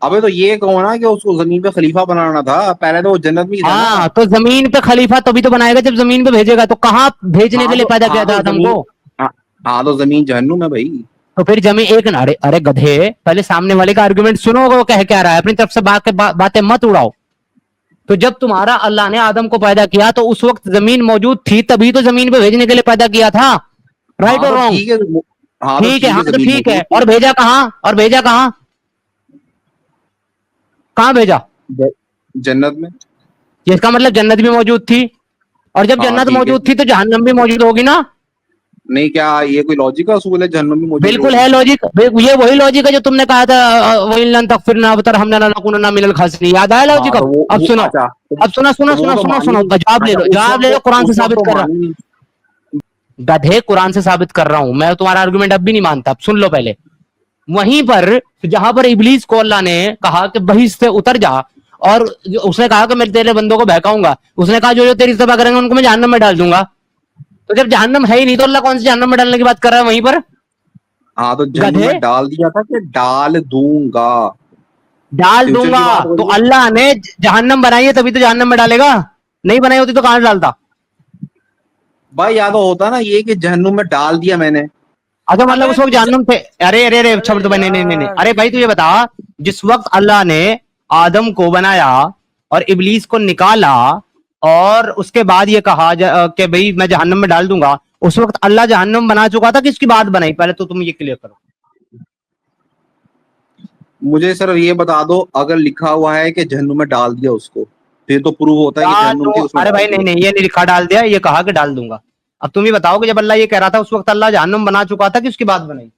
अबे तो ये कहो ना कि उसको जमीन पे खलीफा बनाना था, पहले तो वो जन्नत में ही था ना।
हाँ तो जमीन पे खलीफा तभी तो बनाएगा जब जमीन पे भेजेगा। तो कहाँ भेजने के लिए पैदा किया था आदम को?
हाँ तो जमीन जहन्नुम है भाई।
तो फिर जमीन एक ना, अरे गधे, पहले सामने वाले का आर्गुमेंट सुनो, वो कह क्या रहा है, अपनी तरफ से बातें मत उड़ाओ। तो जब तुम्हारा अल्लाह ने आदम को पैदा किया तो उस वक्त जमीन मौजूद थी, तभी तो जमीन पे भेजने के लिए पैदा किया था। राइट और रॉन्ग?
ठीक है,
ठीक है, हाँ तो
जमीन
ठीक है।
मौजूद
और भेजा कहाँ? और भेजा कहाँ? कहाँ भेजा?
जन्नत में।
जिसका मतलब जन्नत भी मौजूद थी, और जब
हाँ,
जन्नत
ठीक है।
मौजूद थी तो जहन्नम भी मौजूद होगी ना?
नहीं, क्या ये कोई लॉजिक का असूल है? जहन्नुम में मौजूद
बिल्कुल है लॉजिक, ये वही लॉजिक है जो तुमने कहा था वही लन तक फिर ना बतर हमने ना नकुना मिनल खासिन। याद आया लॉजिक? अब सुनो, अब सुनो सुनो सुनो सुनो सुनो, जवाब ले लो, जवाब ले लो। कुरान से साबित कर रहा हूँ गधे, कुरान से साबित कर रहा हूं मैं। तुम्हारा आर्गुमेंट अब भी नहीं मानता। अब सुन लो पहले। वहीं पर जहां पर इब्लीस को अल्लाह ने कहा कि बहिश्त से उतर जा और उसने कहा कि मैं तेरे बंदों को बहकाऊंगा, उसने कहा जो जो तेरी इत्तबा करेंगे उनको मैं जहन्नम में डाल दूंगा। तो जब जहन्नम है ही नहीं तो अल्लाह कौन सी जहन्नम में डालने की बात कर रहा है वहीं पर?
हाँ तो जहन्नुम
गधे,
में डाल दिया था कि डाल दूंगा,
डाल
फ्यूचर
दूंगा।
की बात हो
तो
रही है।
अल्लाह ने जहन्नम बनाई है तभी तो जहन्नम में डालेगा, नहीं बनाई होती तो कहां से डालता?
भाई या तो होता ना ये कि जहन्नुम में डाल दिया मैंने।
अच्छा मतलब
अबे
उस वक्त जहन्नुम थे? अरे अरे अरे
अरे
अच्छा तो भाई, नहीं नहीं नहीं नहीं,
यार,
अरे भाई तुझे बता, जिस वक्त अल्लाह ने आदम को बनाया और इबलीस को निकाला और उसके बाद ये कहा कि भाई मैं जहन्नम में डाल दूंगा, उस वक्त अल्लाह जहन्नम बना चुका था कि इसकी बात बनाई? पहले तो तुम ये क्लियर करो।
मुझे सिर्फ ये बता दो, अगर लिखा हुआ है कि जहन्नुम में डाल दिया उसको, फिर तो प्रूव होता है कि
डाल
जहन्नुम
दो,
थी उसमें
अरे
डाल
भाई नहीं
दिया।
नहीं, ये नहीं लिखा डाल दिया, ये कहा कि डाल दूंगा। अब तुम ही बताओ कि जब अल्लाह ये कह रहा था उस वक्त अल्लाह जहन्नम बना चुका था कि उसकी बात बनाई?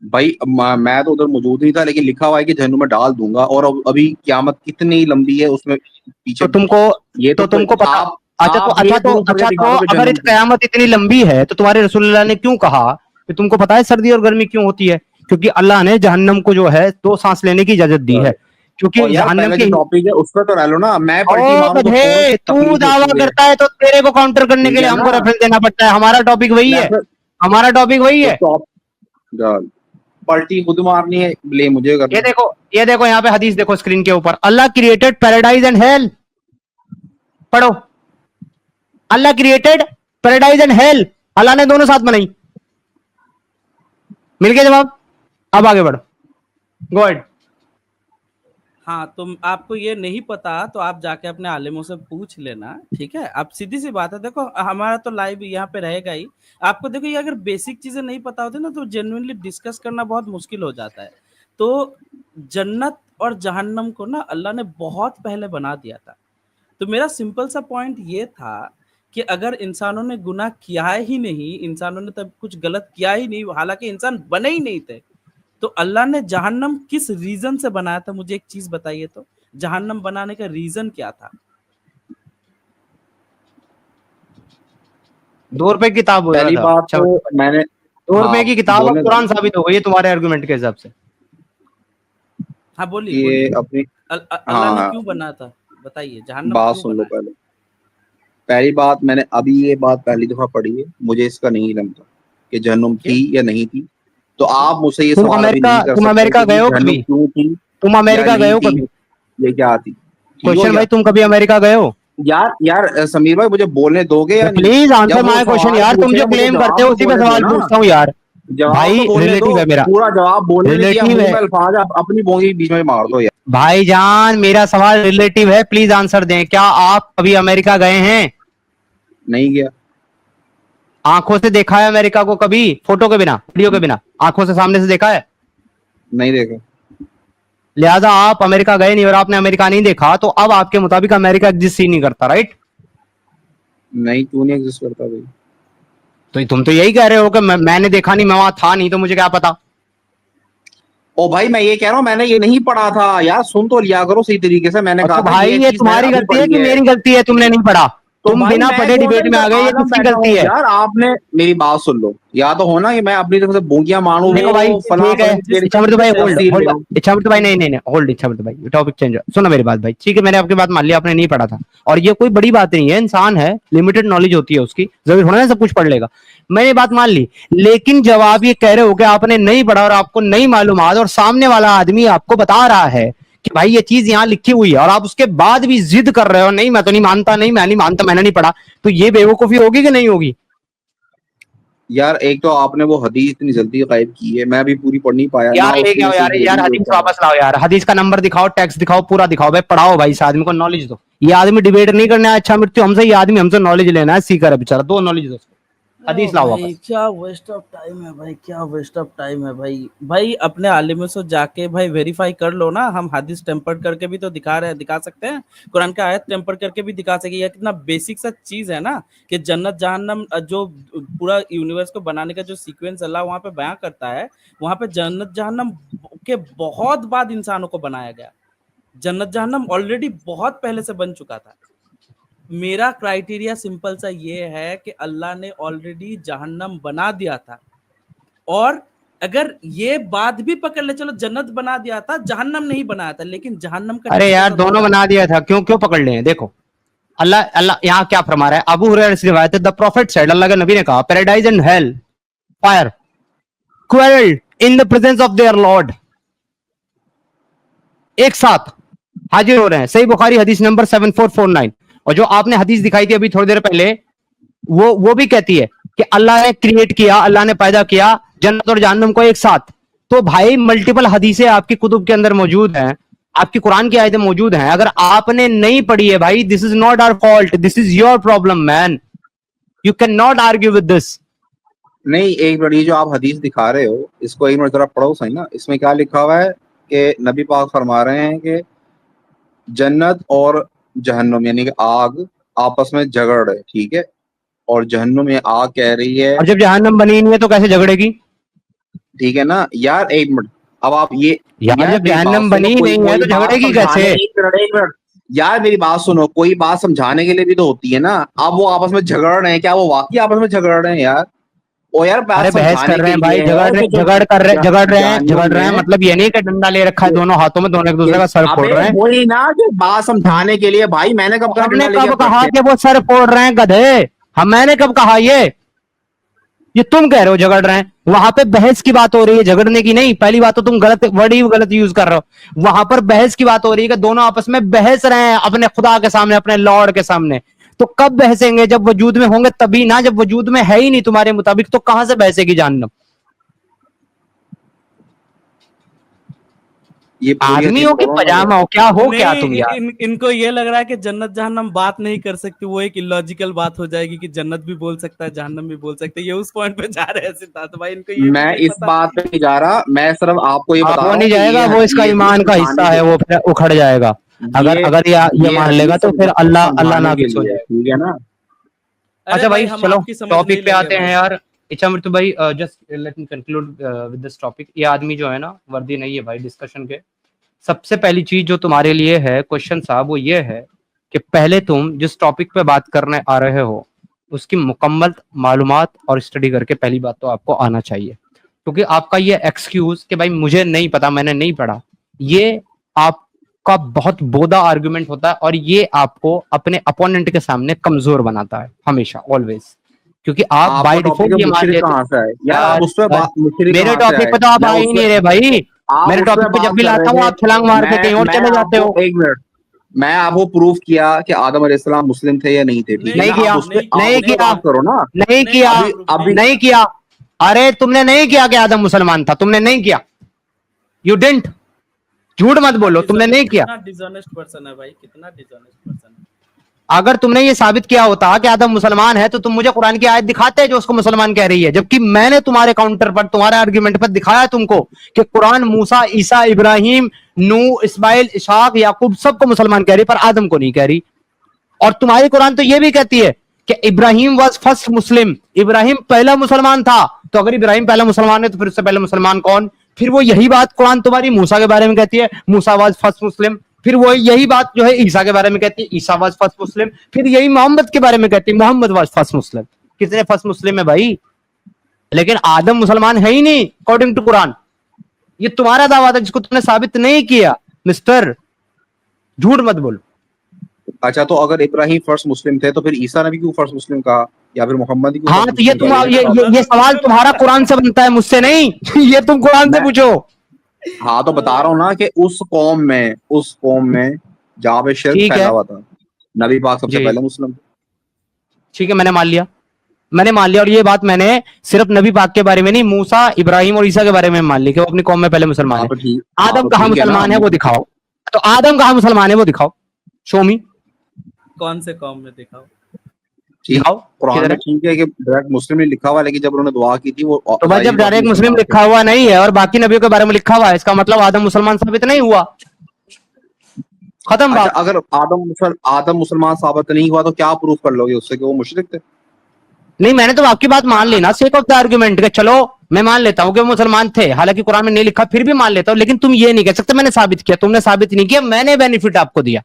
भाई मैं तो उधर मौजूद नहीं था, लेकिन लिखा हुआ है कि जहन्नुम में डाल दूंगा। और अभी क़यामत कितनी लंबी है उसमें पीछे।
तो तुमको
ये
तो तुमको पता,
आप
अच्छा तो
आप
अच्छा
ये
तो
प्रूव करके
अच्छा
दिखा
तो
दो कि
अगर
जहन्नुम
इस
थी।
कयामत इतनी लंबी है तो तुम्हारे रसूलुल्लाह ने क्यों कहा कि तुमको पता है सर्दी और गर्मी क्यों होती है? क्योंकि अल्लाह ने जहन्नम को जो है दो सांस लेने की इजाजत दी है, क्योंकि
और यार
जहन्नम
पहले
की।
जो टॉपिक है उस पर तो रह लो ना, मैं
ओ
पलटी मारूं तो कौन
गधे,
सी
तू
तकलीफ
दावा
होती है।
करता है तो तेरे को काउंटर करने के
ठीक
लिए
है
हमको
ना,
रेफरेंस देना पड़ता है। हमारा टॉपिक वही
मैं
है,
फिर
हमारा टॉपिक वही
तो
है।
टॉप पलटी खुद मारनी है, ब्लेम मुझे
ये
करना।
देखो, ये देखो यहाँ पे हदीस देखो स्क्रीन के ऊपर, अल्लाह क्रिएटेड पैराडाइज एंड हेल। पढ़ो, अल्लाह क्रिएटेड पैराडाइज एंड हेल, अल्लाह ने दोनों साथ बनाई। मिल गया जवाब? अब आगे बढ़ो, गो अहेड।
हाँ, तो आपको ये नहीं पता तो आप जाके अपने आलिमों से पूछ लेना, ठीक है? आप सीधी सी बात है, देखो हमारा तो लाइव यहाँ पे रहेगा ही। आपको देखो ये अगर बेसिक चीजें नहीं पता होती ना तो जेन्युइनली डिस्कस करना बहुत मुश्किल हो जाता है। तो जन्नत और जहन्नम को ना अल्लाह ने बहुत पहले बना दिया था। तो मेरा सिंपल सा पॉइंट ये था कि अगर इंसानों ने गुनाह किया ही नहीं, इंसानों ने तब कुछ गलत किया ही नहीं, हालांकि इंसान बने ही नहीं थे, तो अल्लाह ने जहन्नम किस रीजन से बनाया था? मुझे एक चीज बताइए तो, जहन्नम बनाने का रीजन क्या था?
2 रुपए की किताब हो रहा
पहली
था।
बात
अच्छा,
तो मैंने
2 रुपए
हाँ
की किताब अब
बोलने दो
कुरान साबित हो गई है तुम्हारे आर्गुमेंट के हिसाब से।
हाँ बोलिए
कि ये
बोलिए,
अपनी
अल्लाह ने
हाँ
क्यों बनाया था? बताइए, जहन्नम
बात
क्यों
सुन लो
बनाया?
पहले। पहली बात, मैंने अभी ये बात पहली दफा पढ़ी है, मुझे इसका नहीं लगता कि जहन्नुम
ओके
थी या नहीं थी। तो
ओके।
आप मुझसे ये
तुम
सवाल अभी
अमेरिका
नहीं कर
तुम
सकते
अमेरिका
कि
गए
जी
हो
जहन्नुम
कभी?
क्यों थी
तुम
या
अमेरिका गए
नहीं
हो
थी,
कभी?
ये क्या थी। ठीक हो
क्वेश्चन भाई,
गया।
तुम कभी अमेरिका गए हो?
यार यार समीर भाई, मुझे बोलने दोगे या नहीं?
प्लीज आंसर
जब वो
माय क्वेश्चन
सवाल
यार, तुम
पूछे
जो
हैं मुझे
क्लेम करते
जवाब
हो
तो
उसी पे
बोलने दो
सवाल
ना।
पूछता हूँ यार।
जवाब तो
भाई
बोलने दो,
रिलेटिव है मेरा,
पूरा जवाब बोलने नहीं दिया,
रिलेटिव
मुंह
है
में अल्फाज आप अपनी बोंगी बीच में मार दो यार।
भाईजान, मेरा सवाल रिलेटिव है, प्लीज आंसर दें। क्या आप कभी अमेरिका गए हैं?
नहीं गया।
आंखों से देखा है अमेरिका को कभी? फोटो के बिना, वीडियो के बिना, आंखों से सामने से देखा है?
नहीं देखा।
लिहाजा आप अमेरिका गए नहीं और आपने अमेरिका नहीं देखा, तो अब आपके मुताबिक अमेरिका एग्जिस्ट ही नहीं करता, राइट?
नहीं, क्यों नहीं एग्जिस्ट करता भाई?
तो तुम तो यही कह रहे हो कि मैंने देखा नहीं, मैं वहां था नहीं, तो मुझे क्या पता।
ओ भाई, मैं ये कह रहा हूँ मैंने ये नहीं पढ़ा था यार, सुन तो लिया करो सही तरीके से। मैंने
और
कहा
तो
था
भाई
ये
ये
चीज मैंने
तुम्हारी
अभी
गलती है
पढ़ी
कि
है।
मेरी गलती है? तुमने नहीं पढ़ा,
तो
तुम
भाई
बिना
मैं
पढ़े
बोलने
डिबेट में
तो
आ गए, ये
आदम
किसकी
बैठा
गलती
हूँ
है?
यार। आपने मेरी बात सुन लो, या तो हो ना कि मैं अपनी तरफ से बोंगियां मारूं,
देखो भाई,
वो फला
ठीक है, इच्छामृत भाई होल्ड
तफसील
होल्ड,
करूं।
इच्छामृत भाई नहीं नहीं नहीं, होल्ड इच्छामृत भाई, टॉपिक चेंज। सुनो मेरी बात भाई, ठीक है, मैंने आपकी बात मान ली, आपने नहीं पढ़ा था और ये कोई बड़ी बात नहीं है, इंसान है, लिमिटेड नॉलेज होती है उसकी, जरूरी थोड़ा ना सब कुछ पढ़ लेगा। मैंने बात मान ली, लेकिन जब आप ये कह रहे हो कि आपने नहीं पढ़ा और आपको नहीं मालूम और सामने वाला आदमी आपको बता रहा है कि भाई ये चीज यहाँ लिखी हुई है और आप उसके बाद भी जिद कर रहे हो, नहीं मैं तो नहीं मानता, नहीं मैं नहीं मानता, मैंने नहीं पढ़ा, तो ये बेवकूफी होगी कि नहीं होगी?
यार एक तो आपने वो हदीस इतनी जल्दी गायब की है, मैं भी पूरी पढ़ नहीं पाया ना,
यार लेके
उसमें
आओ
से
यार,
जो
यार
भी
हदीस
होता है।
वापस लाओ यार, हदीस का नंबर दिखाओ, टेक्स्ट दिखाओ, पूरा दिखाओ भाई, पढ़ाओ भाई, इस आदमी को नॉलेज दो। ये आदमी डिबेट नहीं करना है, अच्छा मृत्यु हमसे, ये आदमी हमसे नॉलेज लेना है, सीकर है बेचारा, दो नॉलेज दो उसको।
ओ
हदीस लाओ
भाई
वापस।
क्या वेस्ट ऑफ टाइम है भाई, क्या वेस्ट ऑफ टाइम है भाई। भाई अपने आलिम से जाके भाई वेरीफाई कर लो ना, हम हदीस टेम्पर्ड करके भी तो दिखा रहे हैं, दिखा सकते हैं, कुरान का आयत टेम्पर्ड करके भी दिखा सके। ये कितना बेसिक सा चीज है ना कि जन्नत जहन्नम जो पूरा यूनिवर्स को बनाने का जो सीक्वेंस अल्लाह वहां पे बयां करता है, वहां पे जन्नत जहन्नम के बहुत बाद इंसानों को बनाया गया। जन्नत जहन्नम ऑलरेडी बहुत पहले से बन चुका था। मेरा क्राइटेरिया सिंपल सा ये है कि अल्लाह ने ऑलरेडी जहन्नम बना दिया था और अगर ये बात भी पकड़ ले, चलो जन्नत बना दिया था, जहन्नम नहीं बनाया था, लेकिन जहन्नम का
अरे यार दोनों बना दिया था, क्यों क्यों पकड़ ले? देखो अल्लाह अल्लाह यहाँ क्या फरमा रहा है, अबू हुरैरा से रिवायत है, द प्रॉफिट सेड, अल्लाह के नबी ने कहा, paradise and hell fire quelled in the presence of their lord, एक साथ हाजिर हो रहे हैं। सही बुखारी हदीस नंबर 7449। और जो आपने हदीस दिखाई थी अभी थोड़ी देर पहले, वो भी कहती है कि अल्लाह ने क्रिएट किया, अल्लाह ने पैदा किया जन्नत और जहन्नम को एक साथ। तो भाई मल्टीपल हदीसें आपकी कुतुब के अंदर मौजूद हैं, आपकी कुरान की आयतें मौजूद हैं। अगर आपने नहीं पढ़ी है भाई, this is not our fault, this is your problem man, you can not argue with this.
नहीं, एक मिनट, ये जो आप हदीस दिखा रहे हो इसको एक मिनट जरा पढ़ो सही ना। इसमें क्या लिखा हुआ है कि नबी पाक फरमा रहे हैं कि जन्नत और जहन्नुम यानी कि आग आपस में झगड़ रहे, ठीक है, और जहन्नुम में आग कह रही है,
और जब जहन्नम बनी नहीं है तो कैसे झगड़ेगी?
ठीक है ना यार। एक मिनट, अब आप ये
यार जब
मेरी
जहन्नम
बात
बनी
सुनो,
नहीं है तो
बात
झगड़ेगी
समझाने-
कैसे?
एक मिनट यार, मेरी बात सुनो, कोई बात समझाने के लिए भी तो होती है ना। अब वो आपस में झगड़ रहे हैं, क्या वो वाकई आपस में झगड़ रहे हैं यार? ओ यार, बात
अरे बहस
समझाने
कर रहे हैं
के
भाई,
लिए
झगड़
है
रहे
कि जो
झगड़ रहे हैं,
में-
मतलब ये नहीं कि डंडा ले रखा है दोनों हाथों में, दोनों एक दूसरे का सर फोड़
अबे
रहे हैं।
वही ना, जो बात समझाने के लिए भाई, मैंने कब कहा
हमने
डंडा लेके
कब
आप
कहा
बैठे?
कि वो सर फोड़ रहे हैं गधे? मैंने कब कहा? ये तुम कह रहे हो झगड़ रहे हैं। वहां पे बहस की बात हो रही है, झगड़ने की नहीं। पहली बात तो तुम गलत वर्ड ही गलत यूज कर रहे हो। वहां पर बहस की बात हो रही है कि दोनों आपस में बहस रहे हैं अपने खुदा के सामने, अपने लॉर्ड के सामने। तो कब बहसेंगे? जब वजूद में होंगे तभी ना। जब वजूद में है ही नहीं तुम्हारे मुताबिक तो कहां से बहसेगी जहन्नम?
ये पूरी
आदमी
हदीस
हो कि
पढ़ो ना।
पजामा हो, क्या हो क्या
नहीं,
तुम यार?
इनको ये लग रहा है कि जन्नत जहन्नम बात नहीं कर सकती, वो एक इलॉजिकल बात हो जाएगी कि जन्नत भी बोल सकता है जहन्नम भी बोल सकता है। ये उस पॉइंट पे जा रहे हैं सिद्धार्थ भाई, इनको ये भी
मैं
नहीं
इस
पता।
बात पे नहीं जा रहा, मैं सिर्फ आपको ये बता
वो
रहा
नहीं
हूँ कि
जाएगा,
ये
वो इसका
ये
ईमान का
समझाने
हिस्सा है,
के
वो फिर उखड़ जाएगा। अगर
ये
अगर ये मान
हदीस
लेगा तो फिर अल्लाह
समझाने के
नाकिस हो
लिए,
जाएगा।
ठीक है ना।
अरे
अच्छा भाई
हम
चलो
आपकी समझ नहीं
टॉपिक पे
लेंगे
आते हैं
भाई।
यार। इच्छा मृत्यु भाई, just let me conclude with this topic. ये आदमी जो है ना, वर्दी नहीं है भाई डिस्कशन के। सबसे पहली चीज जो तुम्हारे लिए है क्वेश्चन साहब, वो ये है कि पहले तुम जिस टॉपिक पे बात करने आ रहे हो उसकी मुकम्मल मालूमात और स्टडी करके पहली बात तो आपको आना चाहिए। क्योंकि आपका ये एक्सक्यूज कि भाई मुझे नहीं पता, मैंने नहीं पढ़ा, ये आपका बहुत बोदा आर्गुमेंट होता है और ये आपको अपने अपोनेंट के सामने कमजोर बनाता है हमेशा, ऑलवेज। क्योंकि आप बाय डिफॉल्ट ये मान लेते
कहाँ से है यार? आप उस पे बात मुशरिक
मेरे
कहाँ से
टॉपिक
आए?
पे तो आप
मैं
आ ही
उस
नहीं
पे-
रहे भाई।
आप
मेरे
उस पे
टॉपिक पे जब
बात
भी
कर
लाता
रहे
हूँ
थे।
आप छलांग मार के
मैं
कहीं और चले जाते
आपको
हो।
एक मिनट, मैं आपको प्रूफ किया कि आदम अलैहिस्सलाम मुस्लिम थे या नहीं थे, ठीक है
नहीं
ना?
किया,
आप उस पे
नहीं
आप
किया,
बात करो ना।
नहीं किया,
अभी
नहीं किया। अरे तुमने नहीं किया कि आदम मुसलमान था, तुमने नहीं किया। You didn't. झूठ मत बोलो, तुमने नहीं किया।
कितना डिसऑनेस्ट पर्सन है भाई, कितना डिसऑनेस्ट पर्सन है।
अगर तुमने ये साबित किया होता कि आदम मुसलमान है तो तुम मुझे कुरान की आयत दिखाते जो उसको मुसलमान कह रही है, जबकि मैंने तुम्हारे काउंटर पर, तुम्हारे आर्गुमेंट पर दिखाया तुमको कि कुरान मूसा, ईसा, इब्राहिम, नूह, इस्माइल, इशाक, याकूब सबको मुसलमान कह रही पर आदम को नहीं कह रही। और तुम्हारी कुरान तो ये भी कहती है कि Ibrahim was first Muslim, Ibrahim पहला मुसलमान था। तो अगर इब्राहिम पहला मुसलमान है तो फिर उससे पहले मुसलमान कौन? फिर वो यही बात कुरान तुम्हारी मूसा के बारे में कहती है, मूसा वाज फर्स्ट मुस्लिम। फिर वो यही बात जो है ईसा के बारे में कहती है, ईसा वाज फर्स्ट मुस्लिम। फिर यही मोहम्मद के बारे में कहती है, मोहम्मद वाज फर्स्ट मुस्लिम। कितने फर्स्ट मुस्लिम है भाई? लेकिन आदम मुसलमान है ही नहीं अकॉर्डिंग टू कुरान। ये तुम्हारा दावा था जिसको तुमने साबित नहीं किया मिस्टर। झूठ मत बोलो।
अच्छा, तो अगर इब्राहिम फर्स्ट मुस्लिम थे तो फिर ईसा नबी क्यों फर्स्ट मुस्लिम कहा, या फिर मोहम्मद ही क्यों
हाँ
first
तो ये
मुस्लिम
तुम
कहा?
ये सवाल तुम्हारा कुरान से बनता है, मुझसे नहीं। ये तुम कुरान से पूछो।
हाँ, तो बता रहा हूँ ना कि उस कौम में जहाँ पे शिर्क
ठीक है।
फैला हुआ था, नबी पाक सबसे
जी।
पहले मुस्लिम थे।
ठीक है, मैंने मान लिया, मैंने मान लिया। और ये बात मैंने सिर्फ नबी पाक के बारे में नहीं, मूसा, इब्राहिम और ईसा के बारे में मान ली कि वो अपनी कौम में पहले मुसलमान
हाँ,
है।
तो ठीक।
आदम कहाँ मुसलमान है वो दिखाओ। तो आदम कहाँ मुसलमान है वो दिखाओ। शो मी।
कौन से कौम में दिखाओ?
दिखाओ
कुरान
किधर
में
है?
ठीक है कि डायरेक्ट मुस्लिम ने लिखा हुआ, लेकिन जब उन्होंने दुआ की थी वो
तो भाई जब डायरेक्ट मुस्लिम लिखा हुआ नहीं है और बाकी नबियों के बारे में लिखा हुआ है, इसका मतलब आदम मुसलमान साबित नहीं हुआ। खत्म
अच्छा,
बात।
अगर आदम मुसलमान साबित नहीं हुआ तो क्या प्रूफ कर लोगे उससे कि वो मुशरिक थे?
नहीं, मैंने तो आपकी बात मान ली ना, सेक ऑफ द आर्गुमेंट के। चलो मैं मान लेता हूं कि वो मुसलमान थे, हालांकि कुरान में नहीं लिखा, फिर भी मान लेता हूं। लेकिन तुम ये नहीं कह सकते मैंने साबित किया। तुमने साबित नहीं किया, मैंने बेनिफिट आपको दिया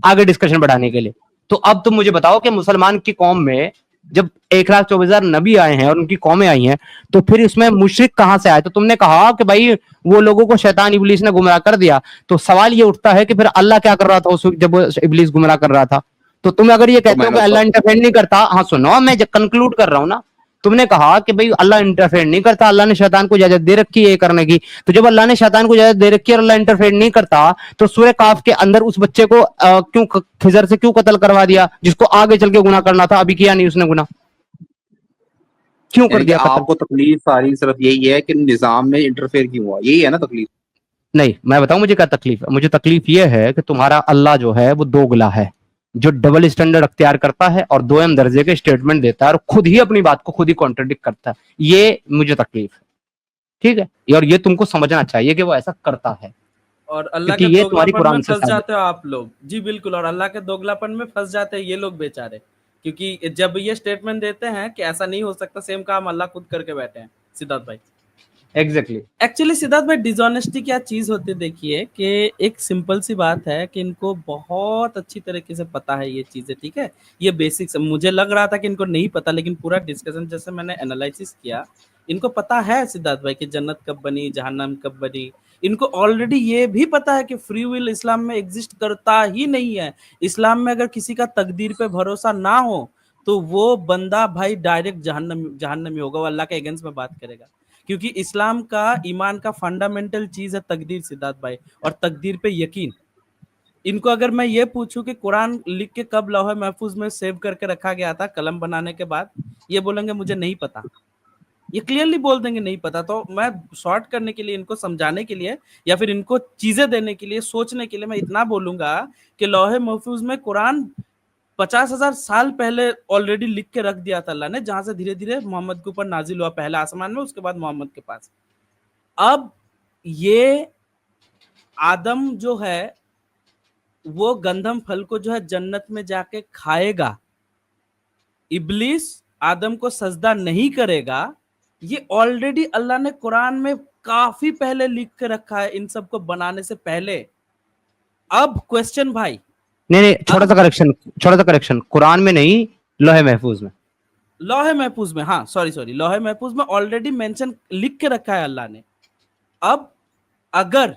आगे डिस्कशन बढ़ाने के लिए। तो अब तुम मुझे बताओ कि मुसलमान की कौम में जब 1,24,000 नबी आए हैं और उनकी कौमें आई हैं, तो फिर इसमें मुशरिक कहां से आए? तो तुमने कहा कि भाई वो लोगों को शैतान इब्लीस ने गुमराह कर दिया, तो सवाल ये उठता है कि फिर अल्लाह क्या कर रहा था उस वक्त जब इब्लीस गुमराह कर रहा था? तो तुम अगर ये कहते हो कि अल्लाह इंटरफेयर नहीं करता, हाँ सुनो, मैं कंक्लूड कर रहा हूं ना। तुमने कहा कि भाई अल्लाह इंटरफेयर नहीं करता, अल्लाह ने शैतान को इजाजत दे रखी है ये करने की। तो जब अल्लाह ने शैतान को इजाजत दे रखी है और अल्लाह इंटरफेयर नहीं करता, तो सूरह काफ के अंदर उस बच्चे को क्यों खिजर से क्यों कत्ल करवा दिया, जिसको आगे चल के गुनाह करना था, अभी किया नहीं उसने गुनाह, क्यों कर दिया?
आपको तकलीफ सारी सिर्फ यही है कि निजाम में इंटरफेयर क्यों हुआ, यही है ना तकलीफ?
नहीं, मैं बताऊं मुझे क्या तकलीफ है? मुझे तकलीफ ये है कि तुम्हारा अल्लाह जो है वो दोगला है, जो डबल स्टैंडर्ड अख्तियार करता है और दोयम दर्जे के स्टेटमेंट देता है और खुद ही अपनी बात को खुद ही कॉन्ट्रडिक्ट करता है। ये मुझे तकलीफ है, ठीक है? और ये तुमको समझना चाहिए कि वो ऐसा करता है,
और अल्लाह
क्योंकि
के
ये तुम्हारी
दोगलापन में
कुरान से
फंस
साबित
जाते हो आप लोग। जी बिल्कुल, और अल्लाह के दोगलापन में फंस जाते हैं ये लोग बेचारे, क्योंकि जब ये स्टेटमेंट देते हैं कि ऐसा नहीं हो सकता, सेम काम अल्लाह खुद करके बैठे हैं। सिद्धार्थ भाई
एग्जैक्टली
एक्चुअली सिद्धार्थ भाई डिसऑनेस्टी क्या चीज होती है, देखिए कि एक सिंपल सी बात है कि इनको बहुत अच्छी तरीके से पता है ये चीजें, ठीक है? ये बेसिक्स, मुझे लग रहा था कि इनको नहीं पता, लेकिन पूरा डिस्कशन जैसे मैंने एनालिसिस किया, इनको पता है सिद्धार्थ भाई कि जन्नत कब बनी, जहन्नम कब बनी। इनको ऑलरेडी ये भी पता है कि फ्री विल इस्लाम में एग्जिस्ट करता ही नहीं है। इस्लाम में अगर किसी का तकदीर पे भरोसा ना हो तो वो बंदा भाई डायरेक्ट जहन्नम में होगा, वो अल्लाह के अगेंस्ट में बात करेगा, क्योंकि इस्लाम का ईमान का फंडामेंटल चीज है तकदीर सिद्धार्थ भाई, और तकदीर पे यकीन। इनको अगर मैं ये पूछूं कि कुरान लिख के कब लौह महफूज में सेव करके रखा गया था कलम बनाने के बाद, ये बोलेंगे मुझे नहीं पता, ये क्लियरली बोल देंगे नहीं पता। तो मैं शॉर्ट करने के लिए, इनको समझाने के लिए, या फिर इनको चीजें देने के लिए, सोचने के लिए मैं इतना बोलूंगा कि लौह महफूज में कुरान 50,000 साल पहले ऑलरेडी लिख के रख दिया था अल्लाह ने, जहां से धीरे धीरे मोहम्मद के ऊपर नाजिल हुआ, पहले आसमान में, उसके बाद मोहम्मद के पास। अब ये आदम जो है वो गंधम फल को जो है जन्नत में जाके खाएगा, इब्लीस आदम को सजदा नहीं करेगा, ये ऑलरेडी अल्लाह ने कुरान में काफी पहले लिख के रखा है, इन सबको बनाने से पहले। अब क्वेश्चन भाई,
नहीं, छोटा सा करेक्शन, कुरान में नहीं, लोहे महफूज में।
लौह महफूज में, हाँ सॉरी, लौह महफूज में ऑलरेडी मेंशन लिख के रखा है अल्लाह ने। अब अगर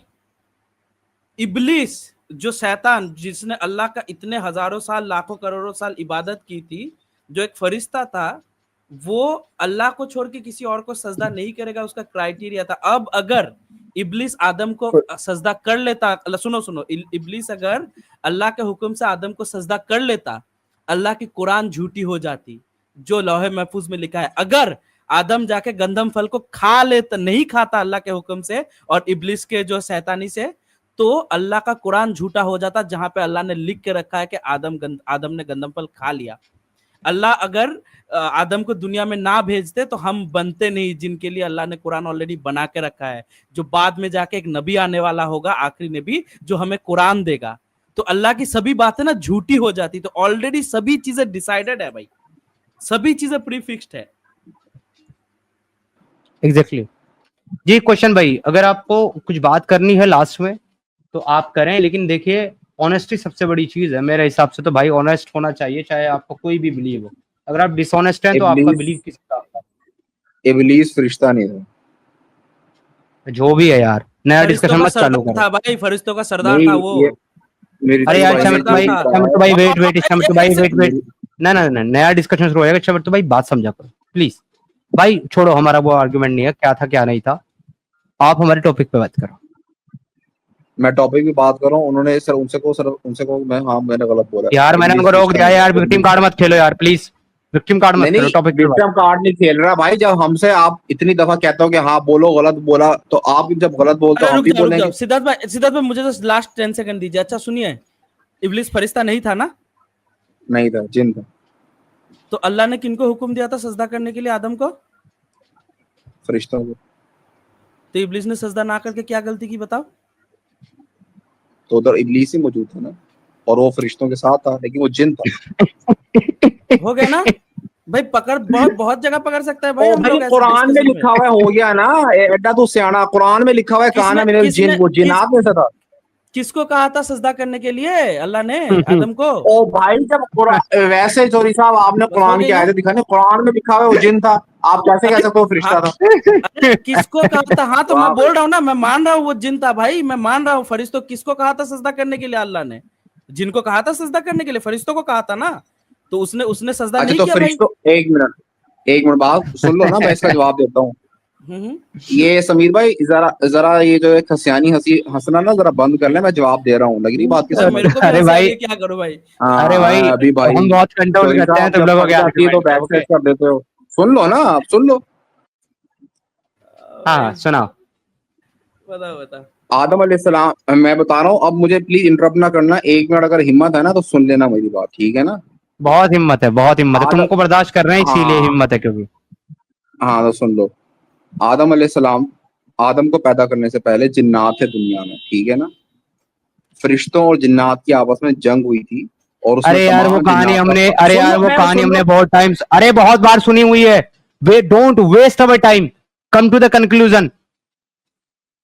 इब्लीस जो शैतान, जिसने अल्लाह का इतने हजारों साल, लाखों करोड़ों साल इबादत की थी, जो एक फरिश्ता था, वो अल्लाह को छोड़ के किसी और को सजदा नहीं करेगा, उसका क्राइटेरिया था। अब अगर इब्लीस आदम को सजदा कर लेता, सुनो, इब्लीस अगर अल्लाह के हुक्म से आदम को सजदा कर लेता, अल्लाह की कुरान झूठी हो जाती, जो लौहे महफूज में लिखा है। अगर आदम जाके गंधम फल को खा लेता, नहीं खाता अल्लाह के हुक्म से और इब्लीस के जो शैतानी से, तो अल्लाह का कुरान झूठा हो जाता, जहां पे अल्लाह ने लिख के रखा है कि आदम ने गंधम फल खा लिया। अल्लाह अगर आदम को दुनिया में ना भेजते तो हम बनते नहीं, जिनके लिए अल्लाह ने कुरान ऑलरेडी बना के रखा है, जो बाद में जाके एक नबी आने वाला होगा, आखिरी नबी, जो हमें कुरान देगा। तो अल्लाह की सभी बातें ना झूठी हो जाती। तो ऑलरेडी सभी चीजें डिसाइडेड है भाई, सभी चीजें प्रीफिक्स्ड है।
एग्जैक्टली जी। क्वेश्चन भाई, अगर आपको कुछ बात करनी है लास्ट में तो आप करें, लेकिन देखिए ऑनेस्टी सबसे बड़ी चीज है मेरे हिसाब से। तो भाई ऑनेस्ट होना चाहिए, चाहे आपको कोई भी बिलीव हो। अगर आप डिसऑनेस्ट हैं तो आपका बिलीव किस तरह का?
इब्लीस फरिश्ता नहीं था,
जो भी है यार, नया डिस्कशन मत चालू करो।
था भाई, फरिश्तों का सरदार था वो।
अरे यार शमित भाई वेट, ना नया डिस्कशन शुरू हो जाएगा। शमित भाई बात समझा करो प्लीज। भाई छोड़ो, हमारा वो आर्गुमेंट नहीं है क्या था क्या नहीं था, आप हमारे टॉपिक पे बात करो।
मैं टॉपिक की बात कर रहा हूँ। उन्होंने सर उनसे को मैंने गलत बोला
यार, मैंने उनको रोक दिया यार, विक्टिम कार्ड मत खेलो यार प्लीज, विक्टिम कार्ड मत खेलो। टॉपिक
विक्टिम कार्ड नहीं खेल रहा भाई। जब हमसे आप इतनी दफा कहते हो कि हाँ बोलो, गलत बोला, तो आप जब गलत बोलते हो हम भी बोलेंगे।
सिद्धार्थ भाई मुझे तो लास्ट 10 सेकंड दीजिए। अच्छा सुनिए, इब्लीस फरिश्ता नहीं था ना?
नहीं था, जिन था।
तो अल्लाह ने किनको हुक्म दिया था सजदा करने के लिए? आदम को,
फरिश्तों को।
तो इब्लीस ने सजदा ना करके क्या गलती की बताओ?
तो उधर इब्लीस ही मौजूद था ना, और वो फरिश्तों के साथ था, लेकिन वो जिन था।
हो गया ना भाई, पकड़ बहुत जगह पकड़ सकता है भाई। हम लोग
कुरान में लिखा हुआ है, हो गया ना। एडा तो सियाना, कुरान में लिखा हुआ है, कहां ना मिले जिन, वो जिन्नात में था।
किसको कहा था सजदा करने के लिए अल्लाह ने आदम को?
ओ भाई जब वैसे चौधरी साहब आपने
बस हो
कुरान
गई
की
ना?
आयतें दिखाने, कुरान में लिखा हुआ है वो जिन था, आप कैसे कह सकते हो फरिश्ता था?
अरे किसको कहा था? हाँ तो
वाह
मैं बोल रहा हूँ ना, मैं मान रहा हूँ वो जिन था भाई, मैं मान रहा हूँ। फरिश्तों किसको कहा था सजदा करने के लिए अल्लाह ने? जिनको कहा था सजदा करने के लिए, फरिश्तों को कहा था ना। तो उसने उसने सजदा
अच्छा
नहीं
तो
किया भाई।
फरिश्तों, एक मिनट बात सुन लो ना, मैं इसका जवाब देता हूँ।
हम्म।
ये समीर भाई जरा जरा ये जो है खसियानी हंसना ना जरा बंद कर ले, मैं जवाब दे रहा हूँ, लग रही बात की
भाई
समझ?
मेरे को भी
अरे
हंसी आ रही
भाई,
है, क्या करूं भाई?
अरे भाई,
हाँ अभी भाई
हम बहुत कंट्रोल
चौधरी
करते हैं,
साहब
तुम
जब
लोगों
फट
के आगे
जाती है तो
माइंड पे,
बैक
ओके।
स्टेज कर देते हो। सुन लो ना, आप सुन लो।
हाँ
भाई
सुनाओ।
बता बता।
आदम अलैहिस्सलाम, मैं बता रहा हूँ, अब मुझे प्लीज इंटरप्ट ना करना, एक मिनट अगर हिम्मत है ना तो सुन लेना मेरी बात, ठीक है ना?
बहुत हिम्मत है, बहुत हिम्मत है,
आदम,
तुमको बर्दाश्त कर रहे हैं इसीलिए
हाँ
हिम्मत है, क्योंकि
हाँ तो सुन लो। आदम अलैहिस्सलाम, आदम को पैदा करने से पहले जिन्नात थे दुनिया में, ठीक है ना? फरिश्तों और जिन्नात की आपस में जंग हुई थी, और उसमें
अरे यार वो
तमाम
कहानी
जिन्नात
हमने,
का,
अरे
सुन
यार
लो
वो
मैं
कहानी
सुन
हमने
लो।
बहुत टाइम्स, अरे बहुत बार सुनी हुई है। We don't waste our time, come to the conclusion,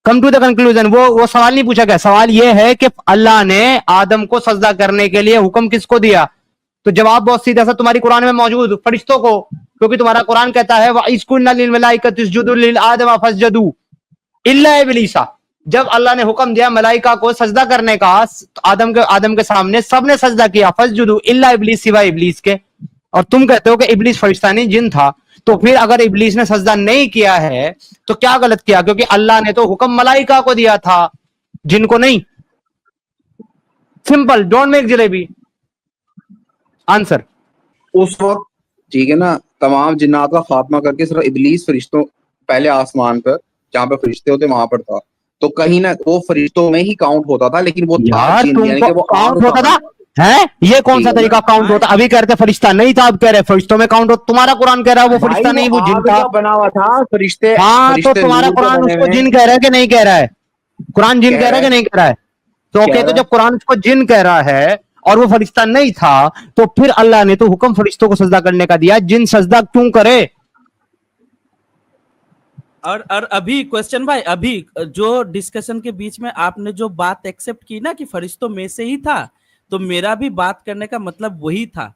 come to the conclusion. वो सवाल नहीं पूछा गया, सवाल ये है कि अल्लाह ने आदम को सजदा करने के लिए हुक्म किसको दिया? तो जवाब बहुत सीधा सा तुम्हारी कुरान में मौजूद, फरिश्तों को, क्योंकि तुम्हारा कुरान कहता है वइज़कुलना लिल मलाइकति इसजुदू लिल आदम फसजदू इल्ला इब्लीसा। जब अल्लाह ने हुक्म दिया मलाइका को सजदा करने का, आदम के सामने सबने सजदा किया, फसजुदू इल्ला इब्लीस, सिवा इब्लीस के। और तुम कहते हो कि इब्लीस फरिश्ता नहीं, जिन था। तो फिर अगर इब्लीस ने सजदा नहीं किया है तो क्या गलत किया? क्योंकि अल्लाह ने तो हुक्म मलाइका को दिया था, जिनको नहीं। Simple, don't make jalebi. Answer.
उस वक्त, ठीक है ना, तमाम जिन्नात का खात्मा करके सिर्फ इब्लीस फरिश्तों पहले आसमान पर जहाँ पे फरिश्ते होते वहां पर था, तो कहीं ना वो फरिश्तों में ही काउंट होता था, लेकिन वो था
यार
जिन, यानी
तुमको
कि वो आन
काउंट होता
उतारने
था
वाला,
है? ये कौन सा
ठीक है ना?
तरीका काउंट
हाँ
होता? अभी कह रहे थे फरिश्ता नहीं था, अब कह रहे फरिश्तों में काउंट हो। तुम्हारा कुरान कह रहा है वो
भाई
फरिश्ता
वो
नहीं, वो जिन
आग
था।
का बना हुआ था, फरिश्ते
हाँ तो
फरिश्ते
तुम्हारा
नूर के
कुरान
बने
उसको
हुए हैं।
जिन कह रहा है कि नहीं कह रहा है? कुरान जिन
कह
कह रहा
रहा
है कि
है,
नहीं कह रहा है? तो
कह
ओके, तो
रहा है।
जब कुरान उसको जिन कह रहा है और वो फरिश्ता नहीं था, तो फिर अल्लाह ने तो हुक्म फरिश्तों को सजदा करने का दिया, जिन सजदा क्यों करे?
और अभी क्वेश्चन भाई, अभी जो डिस्कशन के बीच में आपने जो बात एक्सेप्ट की ना कि फरिश्तों में से ही था, तो मेरा भी बात करने का मतलब वही था।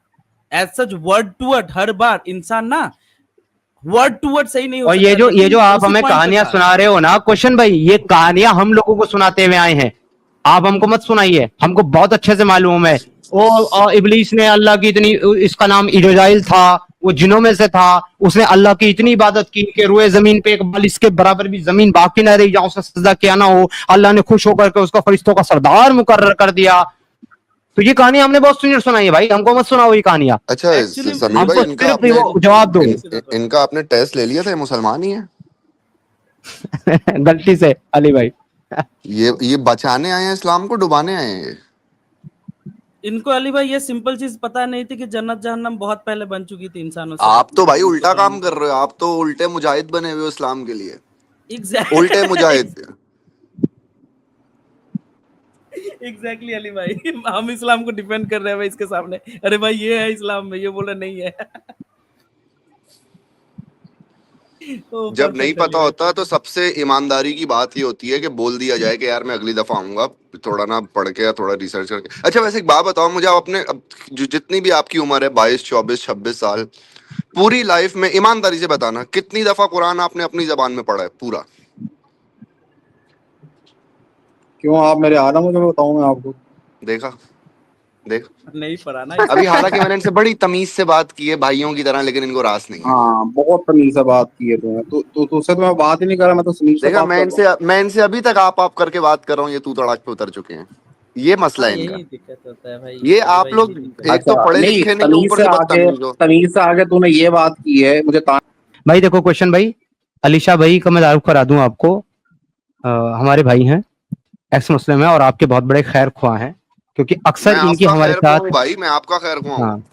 As such word to word हर बार इंसान ना वर्ड टू वर्ड सही नहीं हो
और
सकता,
ये
लेकिन
जो आप
उसी
हमें
पॉइंट पे
कहानियां
था।
सुना रहे हो ना क्वेश्चन भाई, ये कहानियां हम लोगों को सुनाते हुए आए हैं, आप हमको मत सुनाइए, हमको बहुत अच्छे से मालूम है। वो इबलीस ने अल्लाह की इतनी, इसका नाम इजराइल था, वो जिनों में से था, उसने अल्लाह की इतनी इबादत की कि रोए जमीन पे एक बाल इसके बराबर भी जमीन बाकी ना रही जहां उसने सजदा किया ना हो। अल्लाह ने खुश होकर के उसको फरिश्तों का सरदार मुकर्रर कर दिया। तो ये कहानी हमने बहुत सुनाई है भाई, हमको मत सुनाओ ये कहानियां,
अच्छा
एक्चुअली
समीर भाई,
हमको सिर्फ वो जवाब दो।
इनका आपने टेस्ट ले लिया था, ये मुसलमान ही है?
गलती से अली भाई।
ये बचाने आए हैं इस्लाम को, डुबाने आए हैं ये?
इनको अली भाई ये सिंपल चीज पता नहीं थी कि जन्नत जहन्नम बहुत पहले बन चुकी थी इंसानों से।
आप तो भाई उल्टा काम कर रहे हो, आप तो उल्टे मुजाहिद बने हुए हो इस्लाम के लिए, उल्टे मुजाहिद।
एग्जैक्टली अली भाई, हम इस्लाम को डिफेंड कर रहे हैं भाई इसके सामने। अरे भाई ये है इस्लाम में, ये बोला नहीं है। ओ
जब नहीं
परफेक्ट अली
पता
भाई,
होता तो सबसे ईमानदारी की बात ये होती है कि बोल दिया जाए कि यार मैं अगली दफा आऊंगा, थोड़ा ना पढ़ के या थोड़ा रिसर्च करके। अच्छा वैसे एक बात बताओ मुझे, आप अपने अब जितनी भी आपकी उम्र है, 22 24 26 साल, पूरी लाइफ में ईमानदारी से बताना कितनी दफा कुरान आपने अपनी जबान में पढ़ा है पूरा?
क्यों आप मेरे आलम हो, जो मैं बताऊं मैं आपको?
देखा, देख।
नहीं पढ़ा ना
अभी हालांकि मैंने इनसे बड़ी तमीज से बात की है भाइयों की तरह, लेकिन इनको रास नहीं है।
हाँ बहुत तमीज से बात की है तुमने, तो उससे तो मैं बात ही नहीं कर रहा, मैं तो समीर से
देखा,
बात कर रहा हूँ।
मैं इनसे अभी तक आप करके बात कर रहा हूँ, ये तू तड़ाक पे उतर चुके हैं। ये मसला
हाँ,
है इनका।
यही दिक्कत होता है भाई,
ये
अली
आप
भाई
लोग
यही दिक्कत
एक तो
अच्छा
पढ़े
नहीं,
लिखे नहीं हो, ऊपर से बदतमीज हो।
तमीज से आगे तूने ये बात की है मुझे
भाई देखो क्वेश्चन भाई, अलीशा भाई का मैं तारुफ करा दूं आपको, हमारे भाई हैं, एक्स मुस्लिम है और आपके बहुत बड़े खैर ख्वाह हैं, क्योंकि अक्सर
मैं
इनकी
आपका
हमारे
खैर ख्वाह हूँ
साथ,
भाई, मैं आपका खैर ख्वाह हूँ।
हाँ,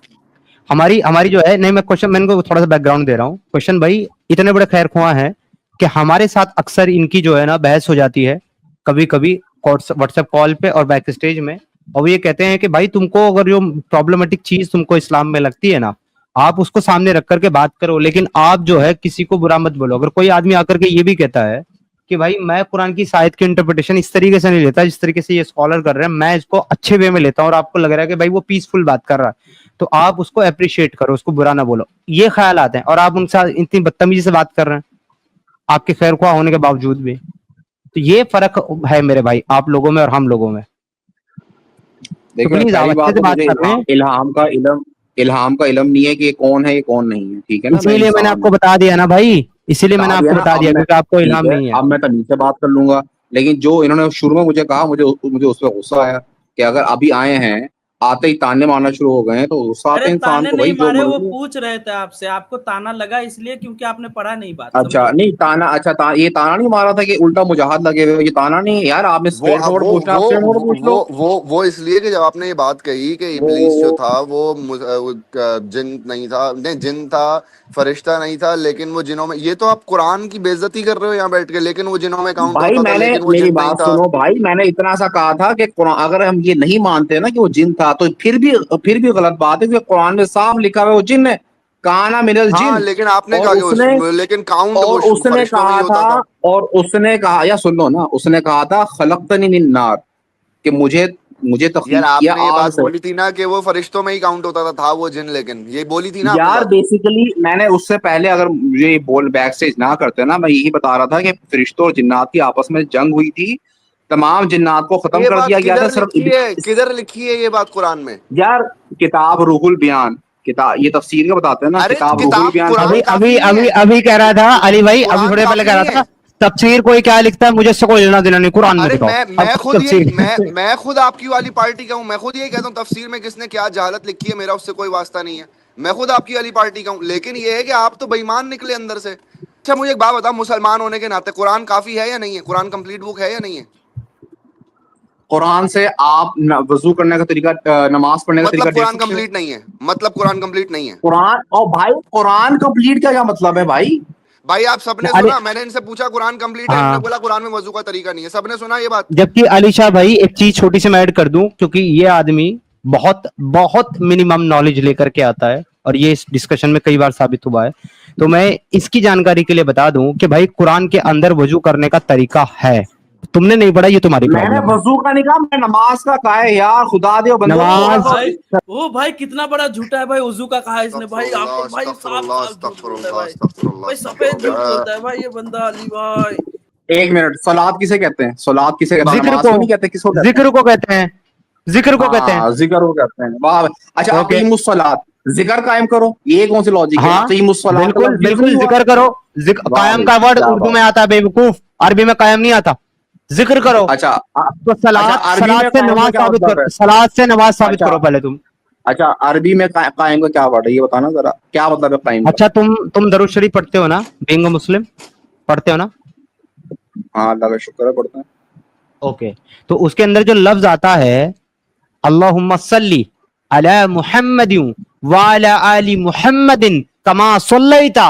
हमारी हमारी जो है, नहीं मैं क्वेश्चन, मैंने को थोड़ा सा बैकग्राउंड दे रहा हूँ। क्वेश्चन भाई इतने बड़े खैर ख्वाह हैं कि हमारे साथ अक्सर इनकी जो है ना बहस हो जाती है, कभी कभी व्हाट्सएप कॉल पे और बैक स्टेज में। और वो ये कहते हैं कि भाई तुमको अगर जो प्रॉब्लमेटिक चीज तुमको इस्लाम में लगती है ना, आप उसको सामने रख करके बात करो, लेकिन आप जो है किसी को बुरा मत बोलो। अगर कोई आदमी आकर के ये भी कहता है कि भाई मैं कुरान की इस आयत की इंटरप्रिटेशन इस तरीके से नहीं लेता जिस तरीके से ये स्कॉलर कर रहे हैं, मैं इसको अच्छे वे में लेता हूँ और आपको लग रहा है कि भाई वो पीसफुल बात कर रहा है, तो आप उसको अप्रिशिएट करो, उसको बुरा ना बोलो। ये ख्याल आते हैं और आप उनसे इतनी बदतमीजी से बात कर रहे हैं आपके खैर ख्वाह होने के बावजूद भी। तो ये फर्क है मेरे भाई आप लोगों में और हम लोगों में।
देखिए
प्लीज आप
पहली
अच्छे
बात
से
तो
बात
मुझे
कर रहे हैं,
इल्हाम का इल्म नहीं है कि ये कौन है ये कौन नहीं है, ठीक है ना। मैं
इसीलिए मैंने
इंसान
आपको
हूँ,
बता दिया ना भाई, इसीलिए मैंने
बता
आपको
दिया ना।
बता
अब
दिया
मैं
क्योंकि आपको
ठीक
इल्हाम
है,
नहीं है।
अब मैं तमीज से बात कर लूंगा। लेकिन जो इन्होंने शुरू में मुझे कहा, मुझे उस पर गुस्सा आया कि अगर अभी आए हैं आते ही ताने मारना शुरू हो गए हैं, तो गुस्सा
अरे
आता है इंसान
ताने
को
नहीं
भाई। जो
मारे, वो
मर्जी
पूछ रहे थे आपसे, आपको ताना लगा इसलिए क्योंकि आपने पढ़ा नहीं बात,
अच्छा
समझे?
नहीं ताना, अच्छा ये ताना नहीं मारा था कि उल्टा मुजाहद लगे हुए हो, ये ताना नहीं है यार। आपने
वो
स्ट्रेट फॉरवर्ड पूछना, आप स्ट्रेट फॉरवर्ड पूछ लो।
वो इसलिए कि जब आपने ये बात कही कि इब्लीस जो था वो जिन नहीं था, नहीं जिन था, फरिश्ता नहीं था, लेकिन वो जिनों में, ये तो आप कुरान की बेइज्जती कर रहे हो यहाँ बैठ के। लेकिन वो जिनों में काउंट
भाई
होता था,
मैंने,
लेकिन वो
मेरी
जिन नहीं
बात
था।
सुनो भाई, मैंने इतना सा कहा था कि कुरान, अगर हम ये नहीं मानते ना कि वो जिन था, तो फिर भी गलत बात है, क्योंकि कुरान में साफ लिखा हुआ है वो जिन है, काना मिनल
हाँ,
जिन।
लेकिन आपने
और
कहा कि
उसने
लेकिन काउंट
और
वो
उसने
फरिश्तों में ही
कहा
होता
था,
था।
और उसने कहा, या सुन लो ना, उसने कहा था खलक़तनी मिन नार, कि मुझे मुझे
यार
तख्लीक किया
आपने ये
आग
बात
से।
बोली थी ना कि वो फरिश्तों में ही काउंट होता था वो जिन, लेकिन ये बोली थी ना आपने
यार
बात।
बेसिकली मैंने उससे पहले, अगर मुझे ये बोल बैक स्टेज ना करते ना, मैं यही बता रहा था कि फरिश्तों और जिन्नात की आपस में जंग हुई थी, तमाम जिन्नात को खत्म
ये
कर
बात
दिया गया था, सिर्फ
किधर लिखी है ये बात कुरान में?
यार किताब रूहुल बयान, किताब, ये तफसीर का बताते हैं ना,
अरे
किताब रूहुल
किताब
बयान
अभी
कुरान
पढ़ो।
अभी
काफी नहीं
अभी
है?
अभी कह रहा था अली भाई, अभी
कुरान
थोड़े पहले
काफी
कह रहा
नहीं
था
है?
तफसीर कोई क्या लिखता है मुझे इससे कोई लेना देना नहीं, कुरान में
अरे
दिखाओ। अब
मैं
खुद
खुद
तफसीर
यही मैं खुद आपकी वाली पार्टी का हूँ। मैं खुद यही कहता हूँ तफसीर में किसने क्या जहालत लिखी है, मेरा उससे कोई वास्ता नहीं है। मैं खुद आपकी वाली पार्टी का हूँ, लेकिन ये है कि आप तो बेईमान निकले अंदर से। अच्छा मुझे एक बात बताओ, मुसलमान होने के नाते कुरान काफी है या नहीं है? कुरान कंप्लीट बुक है या नहीं है?
कुरान से आप वजू करने का तरीका, नमाज पढ़ने का तरीका
मतलब
देख
कुरान
सकते हो।
कंप्लीट नहीं है? मतलब कुरान कंप्लीट नहीं है?
कुरान, और भाई कुरान कंप्लीट का क्या मतलब है भाई?
भाई आप सबने
अरे
सुना, मैंने इनसे पूछा कुरान कंप्लीट है, इन्होंने
हाँ,
बोला कुरान में वजू का तरीका नहीं है। सबने सुना ये बात?
जबकि अली शाह भाई एक चीज छोटी सी मैं ऐड कर दूं, क्योंकि ये आदमी बहुत बहुत मिनिमम नॉलेज लेकर के आता है और ये इस डिस्कशन में कई बार साबित हुआ है, तो मैं इसकी जानकारी के लिए बता दूं कि भाई कुरान के अंदर वजू करने का तरीका है, तुमने नहीं पढ़ा ये तुम्हारी
मैंने
प्रॉब्लम है।
वजू का नहीं कहा, मैं नमाज का कहा है यार, खुदा दे बंदो, थोड़ा
नमाज
तो।
भाई ओ भाई कितना बड़ा झूठा है भाई, उजू का कहा इसने भाई, आप तो भाई साफ साफ झूठ बोलता है भाई, भाई सफेद झूठ बोलता है भाई ये बंदा अली भाई।
एक मिनट, सलाद किसे कहते हैं? सलाद किसे कहते हैं?
जिक्र
नमाज
को,
को नहीं कहते, किसको कहते हैं?
जिक्र को कहते हैं, जिक्र को कहते हैं।
हाँ जिक्र को कहते हैं, वाह। अच्छा
ओके,
अकीमुस सलात, जिक्र कायम करो, ये कौन सी लॉजिक है?
हाँ
अकीमुस सलात का
बिल्कुल
लफ्ज यूज नहीं
बिल्कुल
हुआ?
जिक्र करो।
वाह
कायम
भाई,
का वर्ड
क्या
उर्दू
बात।
में आता है बेवकूफ, अरबी में कायम नहीं आता। जिक्र करो।
अच्छा
तो
अच्छा,
सलाद,
अरबी
सलाद
में
से
कायम का
नमाज
क्या
साबित
मतलब है?
करो, सलाद से नमाज साबित
अच्छा
करो पहले तुम।
अच्छा, अरबी में कायम का क्या वर्ड है, ये बताना जरा, क्या मतलब है कायम का?
अच्छा तुम दरूद शरीफ पढ़ते हो ना, बीइंग अ मुस्लिम पढ़ते हो ना?
हाँ अल्लाह का शुक्र है, पढ़ते हैं।
ओके, तो उसके अंदर जो लफ्ज आता है अल्लाहुम्मा सल्ली अला मुहम्मदिन व अला आलि मुहम्मदिन कमा सल्लैता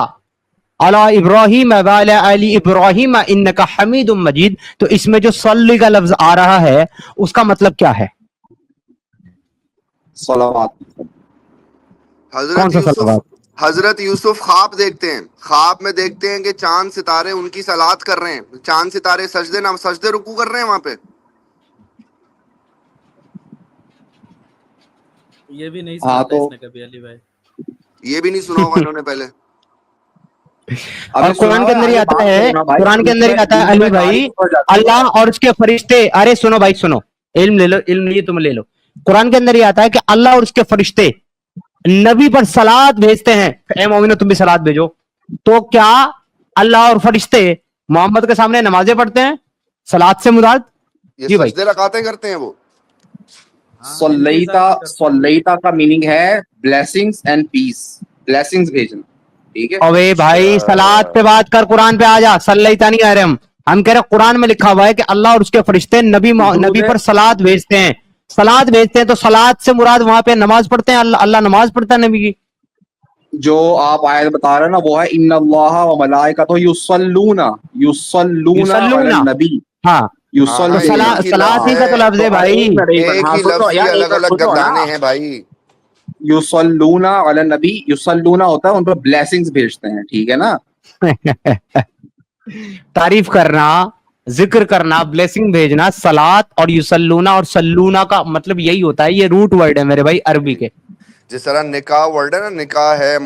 अला इब्राहिम व अला आलि इब्राहिम इन्नका हमीदुम मजीद, तो इसमें जो सल्ली का लफ्ज आ रहा है उसका मतलब क्या है?
सलावत।
कौन सा सलवात?
हजरत यूसुफ ख्वाब देखते हैं, ख्वाब में देखते हैं कि चांद सितारे उनकी सलात कर रहे हैं, चांद सितारे सजदे रुकू कर रहे हैं वहां पे।
ये भी नहीं सुना
हाँ
था
तो
इसने कभी अली भाई।
ये भी नहीं सुना होगा इन्होंने पहले।
और
अभी सुना
कुरान के
है,
अंदर ही
आगे
आता
बात
है,
करो ना भाई,
कुरान के अंदर ही आता है अली भाई, अल्लाह और उसके फरिश्ते, अरे सुनो भाई सुनो, इल्म ले लो, इल्म नहीं तुम ले लो। कुरान के अंदर ही आता है कि अल्लाह और उसके फरिश्ते नबी पर सलात भेजते हैं, ए मोमिनो तुम भी सलात भेजो। तो क्या अल्लाह और फरिश्ते मोहम्मद के सामने नमाजें पढ़ते हैं सलात से मुराद?
ये
जी भाई,
सजदे रकातें करते हैं वो।
हाँ, इनके हिसाब से करते हैं।
सल्लैता का मीनिंग है ब्लेसिंग्स एंड पीस, ब्लेसिंग्स भेजना, ठीक है।
अबे भाई सलात पे बात कर, कुरान पे आ जा, सल्लैता नहीं आ रहे हम कह रहे हैं कुरान में लिखा हुआ है कि अल्लाह और उसके फरिश्ते नबी पर सलात भेजते हैं, सलात भेजते हैं, तो सलात से मुराद वहां पे नमाज पढ़ते हैं, अल्लाह नमाज पढ़ता है नबी की।
जो आप आयत बता रहे हैं ना, वो है इन्नल्लाह व मलाइकतहु युसल्लूना
युसल्लूना,
अलन नबी,
हाँ तो
हाँ,
युसल्लूना।
सलात ही का तो लफ्ज है भाई।
एक ही लफ्ज की अलग अलग गर्दाने हैं भाई।
युसल्लूना अलन नबी, युसल्लूना होता है उन पर ब्लेसिंग्स भेजते हैं, ठीक है ना।
तारीफ करना, जिक्र करना, ब्लेसिंग भेजना, सलात और युसल्लूना, और सल्लूना का मतलब यही होता है, ये रूट वर्ड है मेरे भाई अरबी के।
जिस तरह निकाह वर्ड है ना, निकाह है,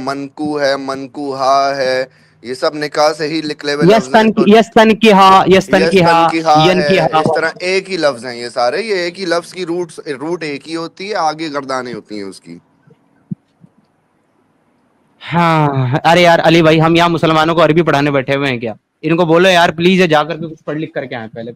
मनकुहा है, ये सब निकाह से ही निकले हुए लफ्ज हैं। तो
यस्तन की हा, यस्तन की हा,
यस्तनकिहा
यन की
है,
हा।
इस तरह एक ही लफ्ज हैं ये सारे, ये एक ही लफ्ज की रूट एक ही होती है, आगे गर्दानें होती हैं उसकी।
हाँ अरे यार अली भाई, हम यहाँ मुसलमानों को अरबी पढ़ाने बैठे हुए हैं क्या? इनको बोलो यार प्लीज जाकर के कुछ पढ़ लिख करके आए पहले।